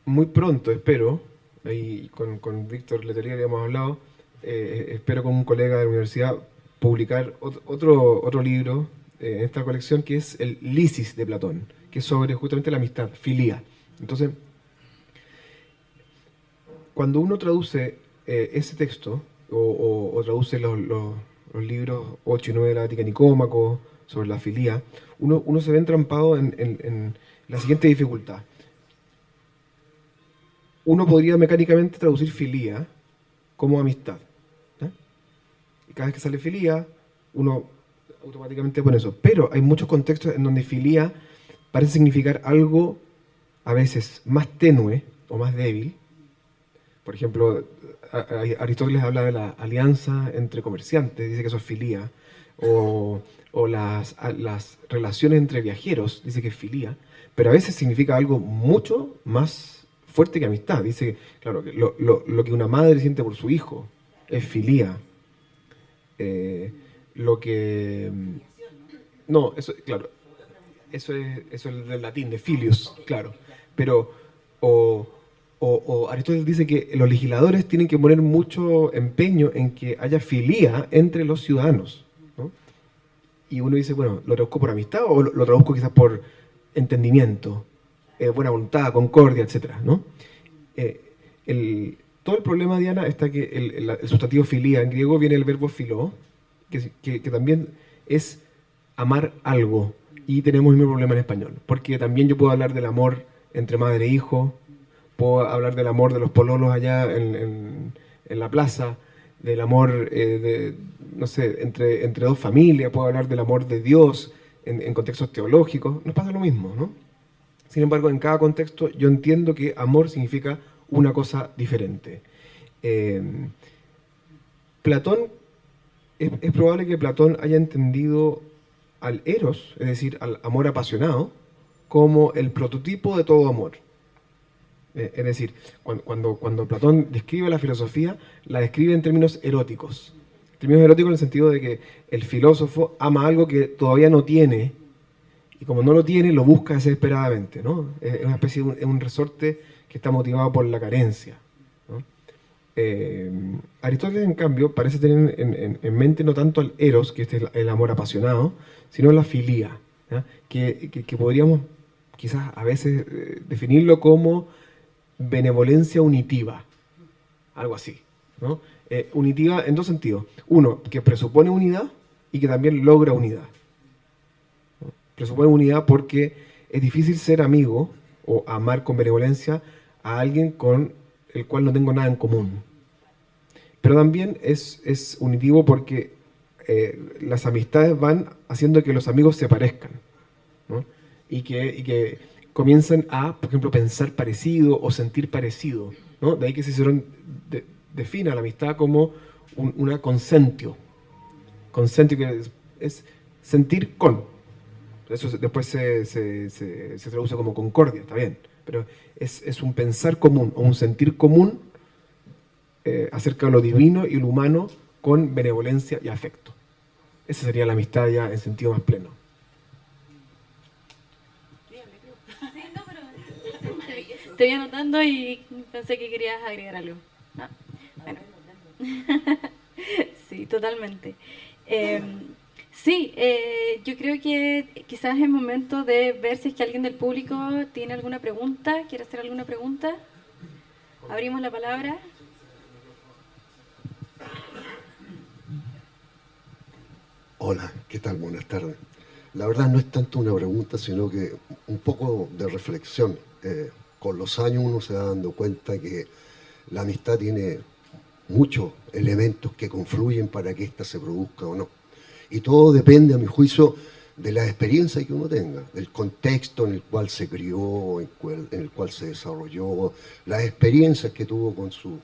Muy pronto, espero, ahí con Víctor Letelier hemos hablado, espero con un colega de la universidad publicar otro libro en esta colección, que es el Lysis de Platón, que es sobre justamente la amistad, filia. Entonces, cuando uno traduce ese texto, o traduce los libros 8 y 9 de la Ética Nicómaco sobre la filia, uno se ve entrampado en la siguiente dificultad. Uno podría mecánicamente traducir filia como amistad, ¿eh? Y cada vez que sale filia, uno automáticamente pone eso. Pero hay muchos contextos en donde filia parece significar algo a veces más tenue o más débil. Por ejemplo, Aristóteles habla de la alianza entre comerciantes, dice que eso es filia. O las relaciones entre viajeros, dice que es filia. Pero a veces significa algo mucho más fuerte que amistad. Dice, claro, que lo que una madre siente por su hijo es filia. Lo que... No, eso, claro, eso es del latín, de filius, claro. Pero, Aristóteles dice que los legisladores tienen que poner mucho empeño en que haya filia entre los ciudadanos, ¿no? Y uno dice, bueno, ¿lo traduzco por amistad o lo traduzco quizás por entendimiento, buena voluntad, concordia, etcétera, ¿no? Todo el problema, Diana, está que el sustantivo filia en griego viene del verbo filó, que también es amar algo, y tenemos el mismo problema en español, porque también yo puedo hablar del amor entre madre e hijo, puedo hablar del amor de los pololos allá en la plaza, del amor no sé, entre dos familias, puedo hablar del amor de Dios en contextos teológicos, nos pasa lo mismo, ¿no? Sin embargo, en cada contexto yo entiendo que amor significa una cosa diferente. Platón, es probable que Platón haya entendido al eros, es decir, al amor apasionado, como el prototipo de todo amor. Es decir, cuando Platón describe la filosofía, la describe en términos eróticos. Términos eróticos en el sentido de que el filósofo ama algo que todavía no tiene, y como no lo tiene, lo busca desesperadamente, ¿no? Es una especie de un resorte que está motivado por la carencia, ¿no? Aristóteles, en cambio, parece tener en mente no tanto al eros, que este es el amor apasionado, sino la filía, ¿ya? Que podríamos quizás a veces definirlo como benevolencia unitiva, algo así, ¿no? Unitiva en dos sentidos. Uno, que presupone unidad y que también logra unidad. ¿No? Presupone unidad porque es difícil ser amigo o amar con benevolencia a alguien con el cual no tengo nada en común. Pero también es unitivo porque las amistades van haciendo que los amigos se parezcan, ¿no? Y que comiencen a, por ejemplo, pensar parecido o sentir parecido, ¿no? De ahí que Cicerón defina la amistad como una consentio. Consentio que es sentir con. Eso después se traduce como concordia, está bien. Pero es un pensar común o un sentir común acerca de lo divino y lo humano con benevolencia y afecto. Esa sería la amistad ya en sentido más pleno. Estoy anotando y pensé que querías agregar algo. No, bueno. Sí, totalmente. Sí, yo creo que quizás es momento de ver si es que alguien del público tiene alguna pregunta, quiere hacer alguna pregunta. Abrimos la palabra. Hola, ¿qué tal? Buenas tardes. La verdad no es tanto una pregunta, sino que un poco de reflexión. Con los años uno se va dando cuenta que la amistad tiene muchos elementos que confluyen para que ésta se produzca o no. Y todo depende, a mi juicio, de la experiencia que uno tenga, del contexto en el cual se crió, en el cual se desarrolló, las experiencias que tuvo con sus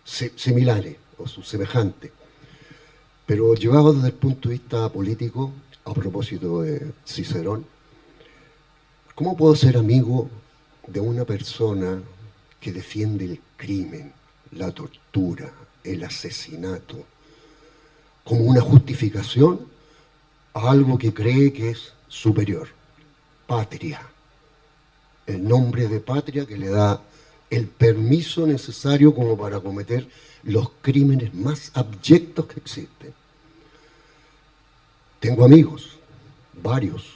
similares o sus semejantes. Pero llevado desde el punto de vista político, a propósito de Cicerón, ¿cómo puedo ser amigo de una persona que defiende el crimen, la tortura, el asesinato, como una justificación a algo que cree que es superior? Patria. El nombre de patria que le da el permiso necesario como para cometer los crímenes más abyectos que existen. Tengo amigos, varios,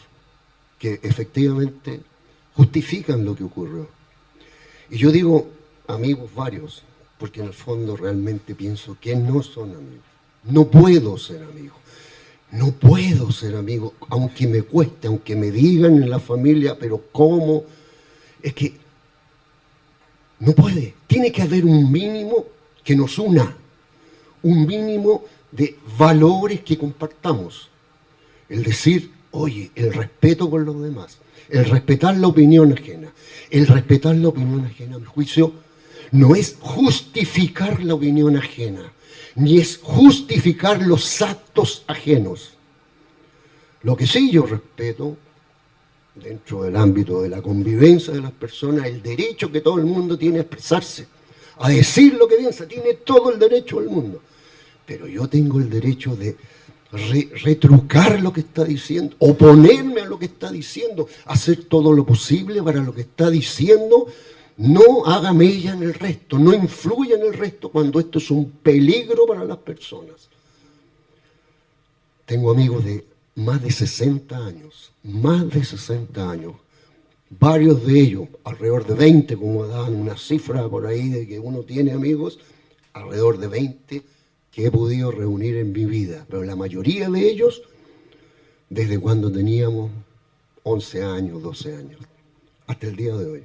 que efectivamente justifican lo que ocurrió. Y yo digo amigos varios, porque en el fondo realmente pienso que no son amigos. No puedo ser amigo. No puedo ser amigo, aunque me cueste, aunque me digan en la familia, pero ¿cómo? Es que no puede. Tiene que haber un mínimo que nos una, un mínimo de valores que compartamos. El decir, oye, el respeto por los demás, el respetar la opinión ajena. El respetar la opinión ajena, a mi juicio, no es justificar la opinión ajena, ni es justificar los actos ajenos. Lo que sí yo respeto, dentro del ámbito de la convivencia de las personas, el derecho que todo el mundo tiene a expresarse, a decir lo que piensa, tiene todo el derecho del mundo. Pero yo tengo el derecho de retrucar lo que está diciendo, oponerme a lo que está diciendo, hacer todo lo posible para lo que está diciendo no haga mella en el resto, no influya en el resto cuando esto es un peligro para las personas. Tengo amigos de más de 60 años, varios de ellos, alrededor de 20, como dan una cifra por ahí de que uno tiene amigos, alrededor de 20 que he podido reunir en mi vida, pero la mayoría de ellos desde cuando teníamos 11 años, 12 años, hasta el día de hoy.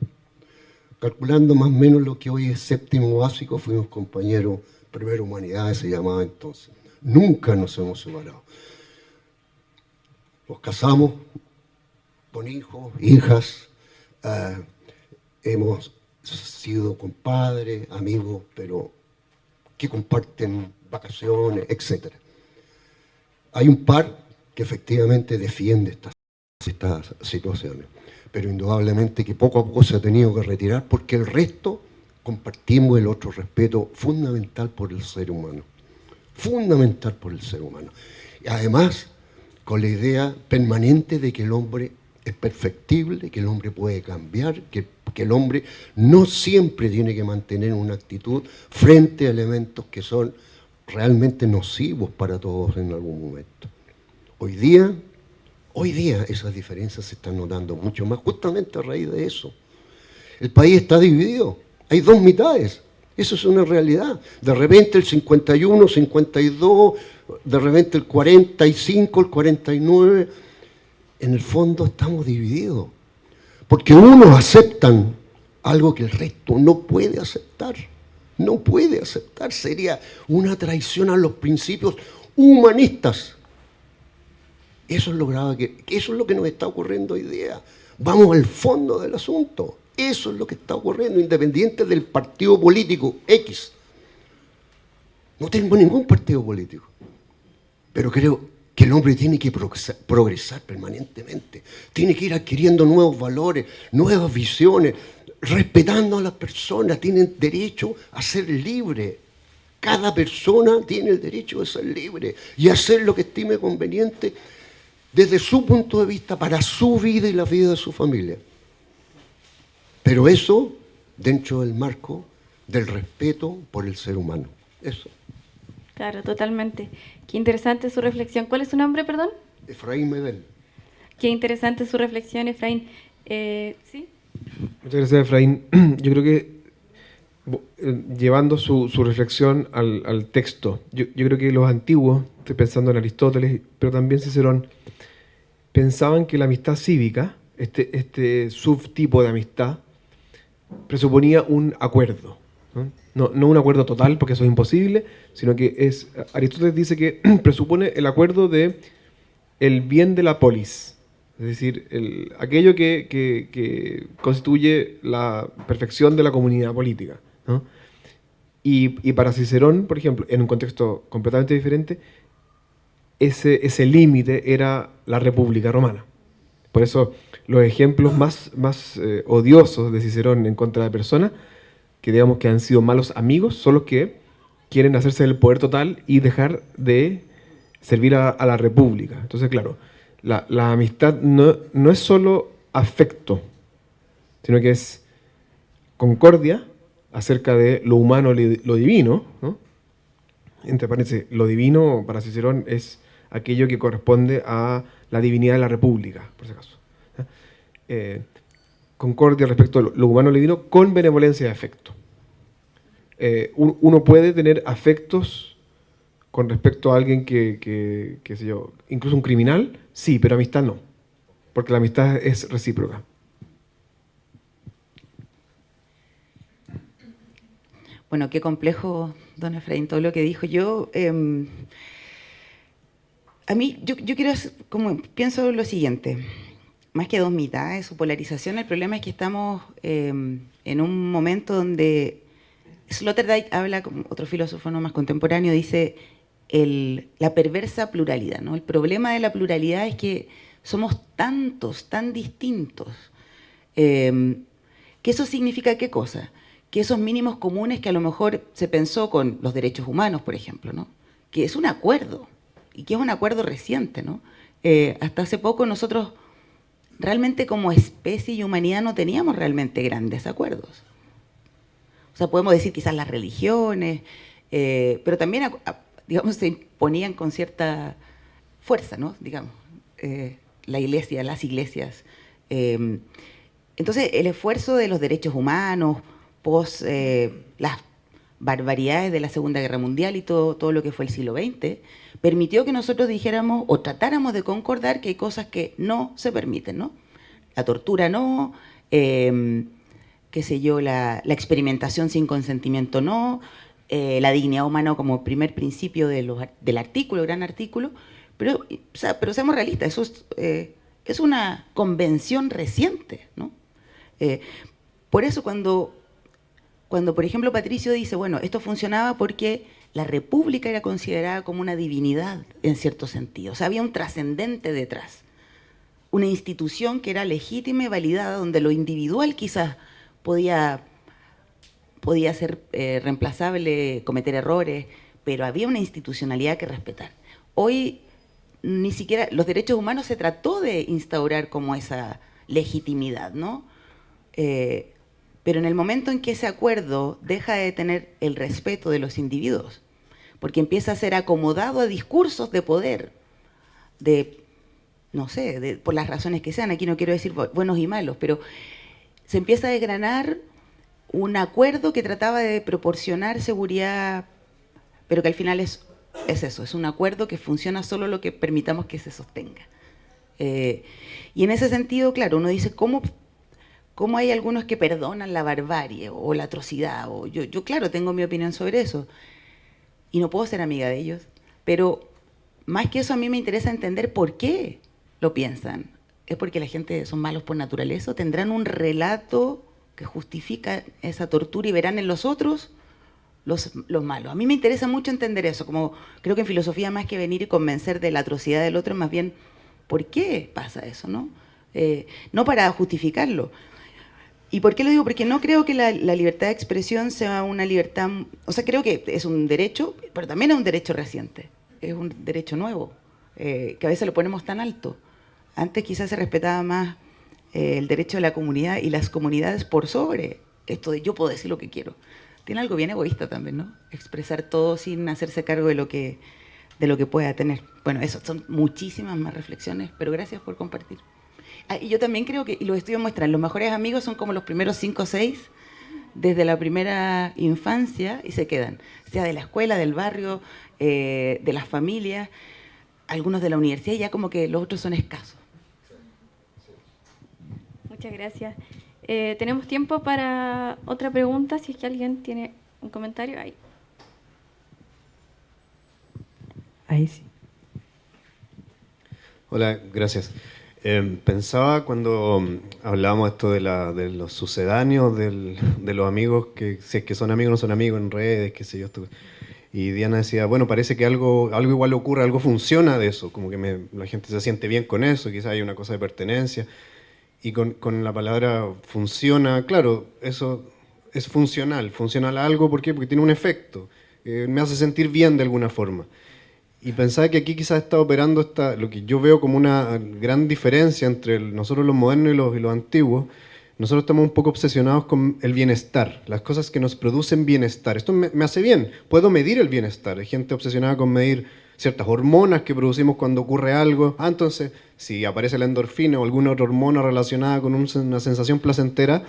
Calculando más o menos lo que hoy es séptimo básico, fuimos compañeros, primero humanidades se llamaba entonces. Nunca nos hemos separado. Nos casamos con hijos, hijas, hemos sido compadres, amigos, pero que comparten vacaciones, etc. Hay un par que efectivamente defiende estas situaciones, pero indudablemente que poco a poco se ha tenido que retirar porque el resto compartimos el otro respeto fundamental por el ser humano. Fundamental por el ser humano. Y además, con la idea permanente de que el hombre es perfectible, que el hombre puede cambiar, que que el hombre no siempre tiene que mantener una actitud frente a elementos que son realmente nocivos para todos en algún momento. Hoy día esas diferencias se están notando mucho más justamente a raíz de eso. El país está dividido, hay dos mitades, eso es una realidad. De repente el 51, 52, de repente el 45, el 49, en el fondo estamos divididos. Porque unos aceptan algo que el resto no puede aceptar. No puede aceptar, sería una traición a los principios humanistas. Eso es lo grave, eso es lo que nos está ocurriendo hoy día. Vamos al fondo del asunto. Eso es lo que está ocurriendo, independiente del partido político X. No tengo ningún partido político, pero creo que el hombre tiene que progresar permanentemente. Tiene que ir adquiriendo nuevos valores, nuevas visiones, respetando a las personas. Tienen derecho a ser libre. Cada persona tiene el derecho de ser libre y hacer lo que estime conveniente desde su punto de vista para su vida y la vida de su familia. Pero eso dentro del marco del respeto por el ser humano. Eso. Claro, totalmente. Qué interesante su reflexión. ¿Cuál es su nombre, perdón? Efraín Medel. Qué interesante su reflexión, Efraín. ¿Sí? Muchas gracias, Efraín. Yo creo que llevando su reflexión al texto, yo creo que los antiguos, estoy pensando en Aristóteles, pero también Cicerón, pensaban que la amistad cívica, este subtipo de amistad, presuponía un acuerdo. No un acuerdo total, porque eso es imposible, sino que Aristóteles dice que presupone el acuerdo de el bien de la polis, es decir, aquello que constituye la perfección de la comunidad política, ¿no? Y para Cicerón, por ejemplo, en un contexto completamente diferente, ese límite era la República Romana. Por eso los ejemplos más odiosos de Cicerón en contra de personas que digamos que han sido malos amigos son los que quieren hacerse del poder total y dejar de servir a la República. Entonces, claro, la amistad no es solo afecto, sino que es concordia acerca de lo humano, lo divino, ¿no? Entre paréntesis, lo divino para Cicerón es aquello que corresponde a la divinidad de la República, por si acaso. Concordia respecto a lo humano, lo divino, con benevolencia de afecto. Uno puede tener afectos con respecto a alguien que sé yo, incluso un criminal, sí, pero amistad no, porque la amistad es recíproca. Bueno, qué complejo, don Efraín, todo lo que dijo. Yo quiero, pienso lo siguiente, más que dos mitades o polarización, el problema es que estamos en un momento donde Sloterdijk habla, como otro filósofo no más contemporáneo, dice la perversa pluralidad, ¿no? El problema de la pluralidad es que somos tantos, tan distintos, que eso significa ¿qué cosa? Que esos mínimos comunes que a lo mejor se pensó con los derechos humanos, por ejemplo, ¿no? Que es un acuerdo, y que es un acuerdo reciente, ¿no? Hasta hace poco nosotros realmente como especie y humanidad no teníamos realmente grandes acuerdos. O sea, podemos decir quizás las religiones, pero también, digamos, se imponían con cierta fuerza, ¿no? Digamos, la iglesia, las iglesias. Entonces, el esfuerzo de los derechos humanos, las barbaridades de la Segunda Guerra Mundial y todo lo que fue el siglo XX, permitió que nosotros dijéramos o tratáramos de concordar que hay cosas que no se permiten, ¿no? La tortura no, qué sé yo, la experimentación sin consentimiento no, la dignidad humana como primer principio del artículo, gran artículo, pero seamos realistas, eso es una convención reciente, ¿no? Por eso cuando, por ejemplo, Patricio dice, bueno, esto funcionaba porque la República era considerada como una divinidad en cierto sentido, o sea, había un trascendente detrás, una institución que era legítima y validada, donde lo individual quizás podía ser reemplazable, cometer errores, pero había una institucionalidad que respetar. Hoy ni siquiera los derechos humanos se trató de instaurar como esa legitimidad, ¿no? Pero en el momento en que ese acuerdo deja de tener el respeto de los individuos, porque empieza a ser acomodado a discursos de poder, no sé, por las razones que sean, aquí no quiero decir buenos y malos, pero se empieza a desgranar un acuerdo que trataba de proporcionar seguridad, pero que al final es eso, es un acuerdo que funciona solo lo que permitamos que se sostenga. Y en ese sentido, claro, uno dice, ¿cómo hay algunos que perdonan la barbarie o la atrocidad? O yo, claro, tengo mi opinión sobre eso y no puedo ser amiga de ellos, pero más que eso a mí me interesa entender por qué lo piensan. ¿Es porque la gente son malos por naturaleza? ¿O tendrán un relato que justifica esa tortura y verán en los otros los malos? A mí me interesa mucho entender eso, como creo que en filosofía más que venir y convencer de la atrocidad del otro, más bien, ¿por qué pasa eso, no? No para justificarlo. ¿Y por qué lo digo? Porque no creo que la libertad de expresión sea una libertad... O sea, creo que es un derecho, pero también es un derecho reciente. Es un derecho nuevo, que a veces lo ponemos tan alto. Antes quizás se respetaba más el derecho de la comunidad y las comunidades por sobre esto de yo puedo decir lo que quiero. Tiene algo bien egoísta también, ¿no? Expresar todo sin hacerse cargo de lo que pueda tener. Bueno, eso, son muchísimas más reflexiones, pero gracias por compartir. Y yo también creo que, y los estudios muestran, los mejores amigos son como los primeros 5 o 6, desde la primera infancia, y se quedan. Sea de la escuela, del barrio, de las familias, algunos de la universidad, y ya como que los otros son escasos. Muchas gracias. Tenemos tiempo para otra pregunta, si es que alguien tiene un comentario. Ahí sí. Hola, gracias. Pensaba cuando hablábamos esto de los sucedáneos, de los amigos, que si es que son amigos o no son amigos en redes, qué sé yo. Y Diana decía, bueno, parece que algo igual ocurre, algo funciona de eso, como que la gente se siente bien con eso, quizás hay una cosa de pertenencia. Y con la palabra funciona, claro, eso es funcional a algo, ¿por qué? Porque tiene un efecto, me hace sentir bien de alguna forma. Y pensaba que aquí quizás está operando lo que yo veo como una gran diferencia entre nosotros los modernos y los antiguos. Nosotros estamos un poco obsesionados con el bienestar, las cosas que nos producen bienestar. Esto me hace bien, puedo medir el bienestar. Hay gente obsesionada con medir ciertas hormonas que producimos cuando ocurre algo. Entonces, si aparece la endorfina o alguna otra hormona relacionada con una sensación placentera,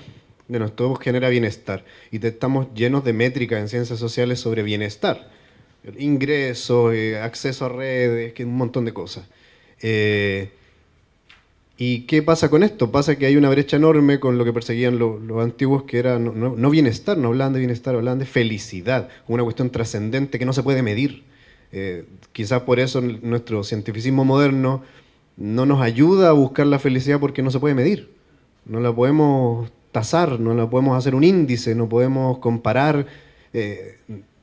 bueno, esto genera bienestar. Y estamos llenos de métricas en ciencias sociales sobre bienestar. Ingresos, acceso a redes, un montón de cosas. ¿Y qué pasa con esto? Pasa que hay una brecha enorme con lo que perseguían los antiguos, que era no bienestar, no hablaban de bienestar, hablaban de felicidad, una cuestión trascendente que no se puede medir. Quizás por eso nuestro cientificismo moderno no nos ayuda a buscar la felicidad porque no se puede medir. No la podemos tasar, no la podemos hacer un índice, no podemos comparar.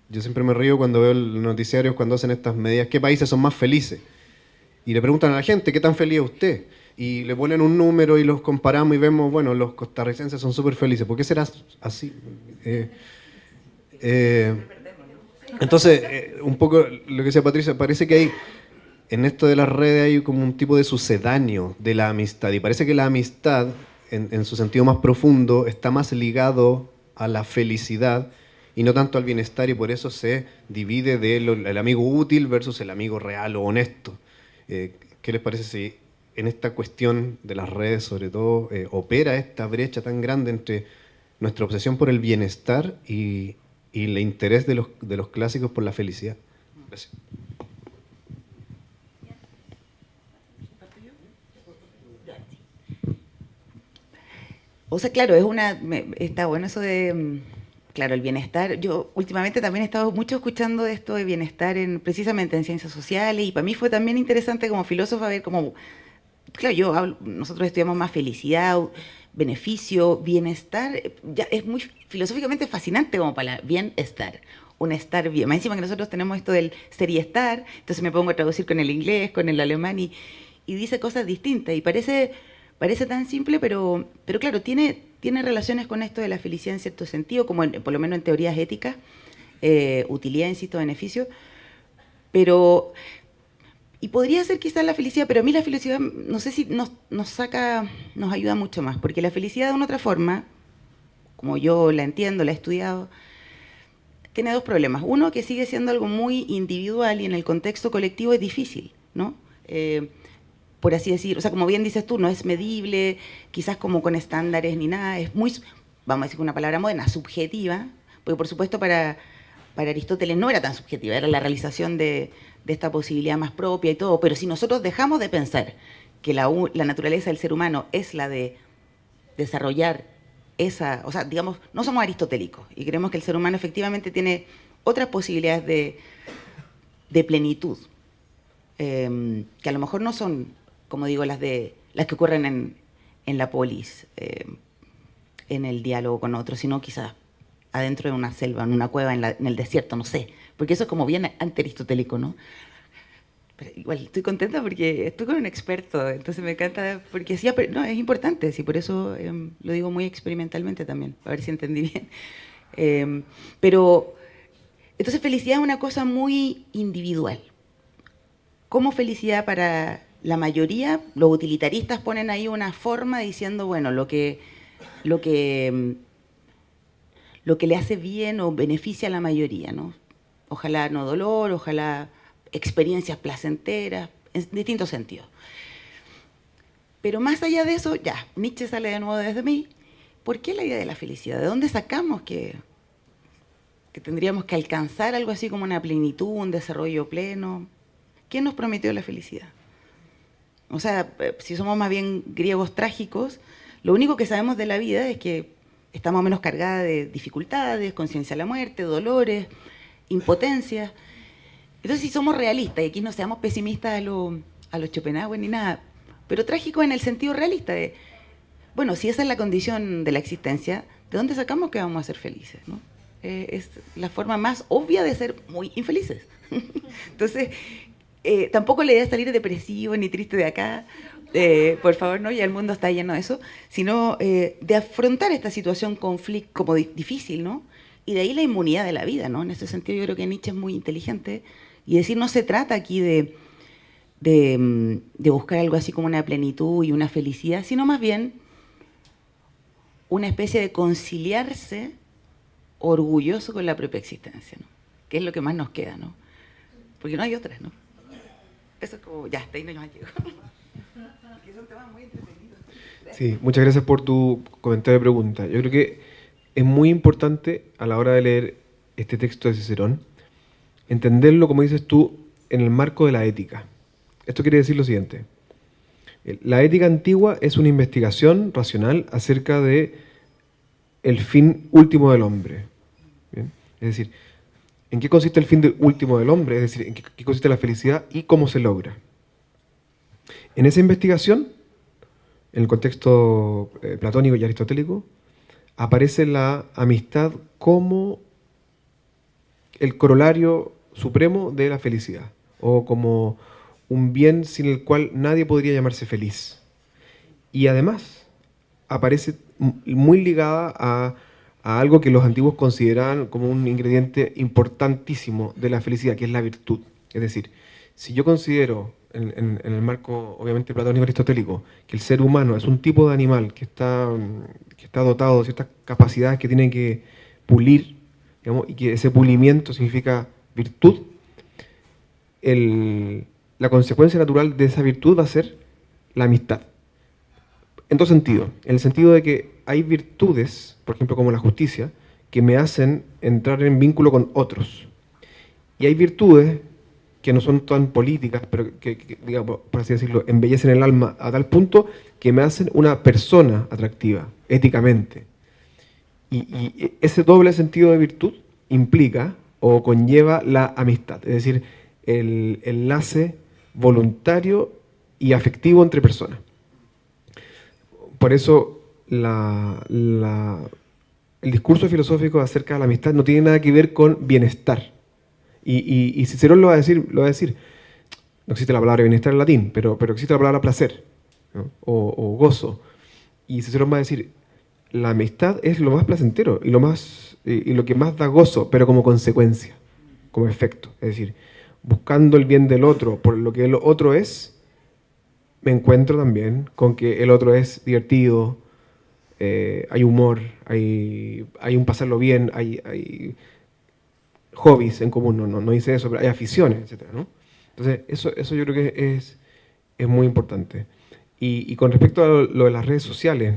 Yo siempre me río cuando veo los noticiarios cuando hacen estas medidas, ¿qué países son más felices? Y le preguntan a la gente, ¿qué tan feliz es usted? Y le ponen un número y los comparamos y vemos, bueno, los costarricenses son súper felices. ¿Por qué será así? Entonces, un poco lo que decía Patricia, parece que hay, en esto de las redes hay como un tipo de sucedáneo de la amistad. Y parece que la amistad, en su sentido más profundo, está más ligado a la felicidad y no tanto al bienestar, y por eso se divide el amigo útil versus el amigo real o honesto. ¿Qué les parece si en esta cuestión de las redes, sobre todo, opera esta brecha tan grande entre nuestra obsesión por el bienestar y el interés de los clásicos por la felicidad? Gracias. O sea, claro, está bueno eso de... Claro, el bienestar. Yo últimamente también he estado mucho escuchando de esto de bienestar precisamente en ciencias sociales, y para mí fue también interesante como filósofa ver cómo, claro, nosotros estudiamos más felicidad, beneficio, bienestar, ya es muy filosóficamente fascinante como palabra, bienestar, un estar bien. Más encima que nosotros tenemos esto del ser y estar, entonces me pongo a traducir con el inglés, con el alemán, y dice cosas distintas, y parece tan simple, pero claro, tiene relaciones con esto de la felicidad en cierto sentido, como por lo menos en teorías éticas, utilidad, insisto, beneficio, pero, y podría ser quizás la felicidad, pero a mí la felicidad, no sé si nos ayuda mucho más, porque la felicidad de una otra forma, como yo la entiendo, la he estudiado, tiene dos problemas. Uno, que sigue siendo algo muy individual y en el contexto colectivo es difícil, ¿no? Por así decir, o sea, como bien dices tú, no es medible, quizás como con estándares ni nada, es muy, vamos a decir una palabra moderna, subjetiva, porque por supuesto para Aristóteles no era tan subjetiva, era la realización de esta posibilidad más propia y todo, pero si nosotros dejamos de pensar que la naturaleza del ser humano es la de desarrollar esa, o sea, digamos, no somos aristotélicos y creemos que el ser humano efectivamente tiene otras posibilidades de plenitud, que a lo mejor no son, como digo, las que ocurren en la polis, en el diálogo con otros, sino quizás adentro de una selva, en una cueva, en el desierto, no sé, porque eso es como bien antiaristotélico, ¿no? Pero igual estoy contenta porque estoy con un experto, entonces me encanta, porque sí, no, es importante, sí, por eso lo digo muy experimentalmente también, a ver si entendí bien. Pero, entonces felicidad es una cosa muy individual. Como felicidad para la mayoría, los utilitaristas ponen ahí una forma diciendo, bueno, lo que le hace bien o beneficia a la mayoría, ¿no? Ojalá no dolor, ojalá experiencias placenteras, en distintos sentidos. Pero más allá de eso, ya, Nietzsche sale de nuevo desde mí. ¿Por qué la idea de la felicidad? ¿De dónde sacamos que tendríamos que alcanzar algo así como una plenitud, un desarrollo pleno? ¿Quién nos prometió la felicidad? O sea, si somos más bien griegos trágicos, lo único que sabemos de la vida es que está más o menos cargada de dificultades, conciencia de la muerte, dolores, impotencia. Entonces, si somos realistas, y aquí no seamos pesimistas a los Schopenhauer ni nada, pero trágico en el sentido realista de, bueno, si esa es la condición de la existencia, ¿de dónde sacamos que vamos a ser felices, ¿no? Es la forma más obvia de ser muy infelices. Entonces, tampoco la idea es salir depresivo ni triste de acá, por favor, no, ya el mundo está lleno de eso, sino de afrontar esta situación como difícil, ¿no? Y de ahí la inmunidad de la vida, ¿no? En ese sentido yo creo que Nietzsche es muy inteligente y decir, no se trata aquí de buscar algo así como una plenitud y una felicidad, sino más bien una especie de conciliarse orgulloso con la propia existencia, ¿no? Que es lo que más nos queda, ¿no? Porque no hay otras, ¿no? Eso es como, ya, hasta ahí no más llego. Que son temas muy entretenidos. Sí, muchas gracias por tu comentario y pregunta. Yo creo que es muy importante a la hora de leer este texto de Cicerón entenderlo, como dices tú, en el marco de la ética. Esto quiere decir lo siguiente. La ética antigua es una investigación racional acerca de el fin último del hombre. ¿Bien? Es decir, ¿en qué consiste el fin último del hombre? Es decir, ¿en qué consiste la felicidad y cómo se logra? En esa investigación, en el contexto platónico y aristotélico, aparece la amistad como el corolario supremo de la felicidad, o como un bien sin el cual nadie podría llamarse feliz. Y además aparece muy ligada a algo que los antiguos consideraban como un ingrediente importantísimo de la felicidad, que es la virtud. Es decir, si yo considero, en el marco obviamente platónico aristotélico, que el ser humano es un tipo de animal que está dotado de ciertas capacidades que tiene que pulir, digamos, y que ese pulimiento significa virtud, la consecuencia natural de esa virtud va a ser la amistad. En dos sentidos. En el sentido de que hay virtudes, por ejemplo como la justicia, que me hacen entrar en vínculo con otros. Y hay virtudes que no son tan políticas, pero que, digamos, por así decirlo, embellecen el alma a tal punto que me hacen una persona atractiva, éticamente. Y ese doble sentido de virtud implica o conlleva la amistad, es decir, el enlace voluntario y afectivo entre personas. Por eso el discurso filosófico acerca de la amistad no tiene nada que ver con bienestar. Y Cicerón lo va a decir, no existe la palabra bienestar en latín, pero existe la palabra placer, ¿no? o gozo. Y Cicerón va a decir, la amistad es lo más placentero y lo que más da gozo, pero como consecuencia, como efecto. Es decir, buscando el bien del otro por lo que el otro es, me encuentro también con que el otro es divertido, hay humor, hay un pasarlo bien, hay hobbies en común, no dice eso, pero hay aficiones, etc., ¿no? Entonces, eso yo creo que es muy importante. Y con respecto a lo de las redes sociales,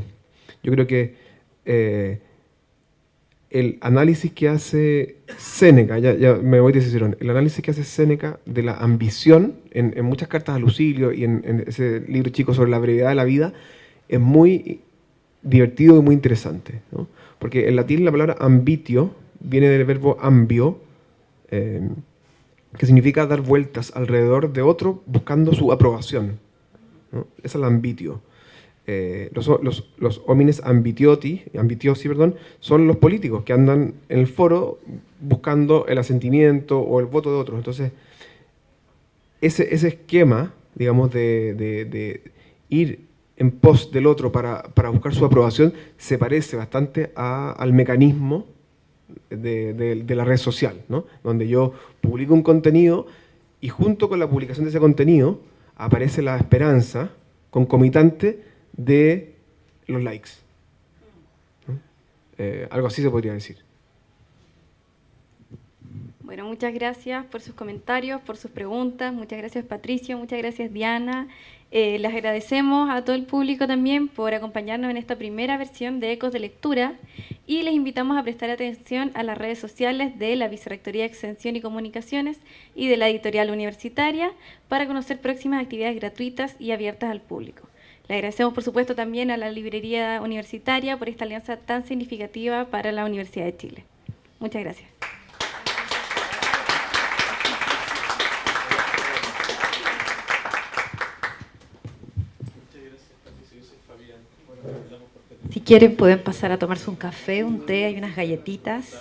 yo creo que el análisis que hace Séneca, ya me voy de Cicerón, el análisis que hace Séneca de la ambición en muchas cartas a Lucilio y en ese libro chico sobre la brevedad de la vida, es muy divertido y muy interesante, ¿no? Porque en latín la palabra ambitio viene del verbo ambio, que significa dar vueltas alrededor de otro buscando su aprobación, ¿no? Esa es la ambitio. Los homines ambitiosi, perdón, son los políticos que andan en el foro buscando el asentimiento o el voto de otros. Entonces, ese esquema, digamos, de ir en pos del otro para buscar su aprobación, se parece bastante al mecanismo de la red social, ¿no? Donde yo publico un contenido y junto con la publicación de ese contenido aparece la esperanza concomitante de los likes, ¿no? Algo así se podría decir. Bueno, muchas gracias por sus comentarios, por sus preguntas. Muchas gracias, Patricio. Muchas gracias, Diana. Les agradecemos a todo el público también por acompañarnos en esta primera versión de Ecos de Lectura y les invitamos a prestar atención a las redes sociales de la Vicerrectoría de Extensión y Comunicaciones y de la Editorial Universitaria para conocer próximas actividades gratuitas y abiertas al público. Le agradecemos, por supuesto, también a la Librería Universitaria por esta alianza tan significativa para la Universidad de Chile. Muchas gracias. Si quieren pueden pasar a tomarse un café, un té, hay unas galletitas.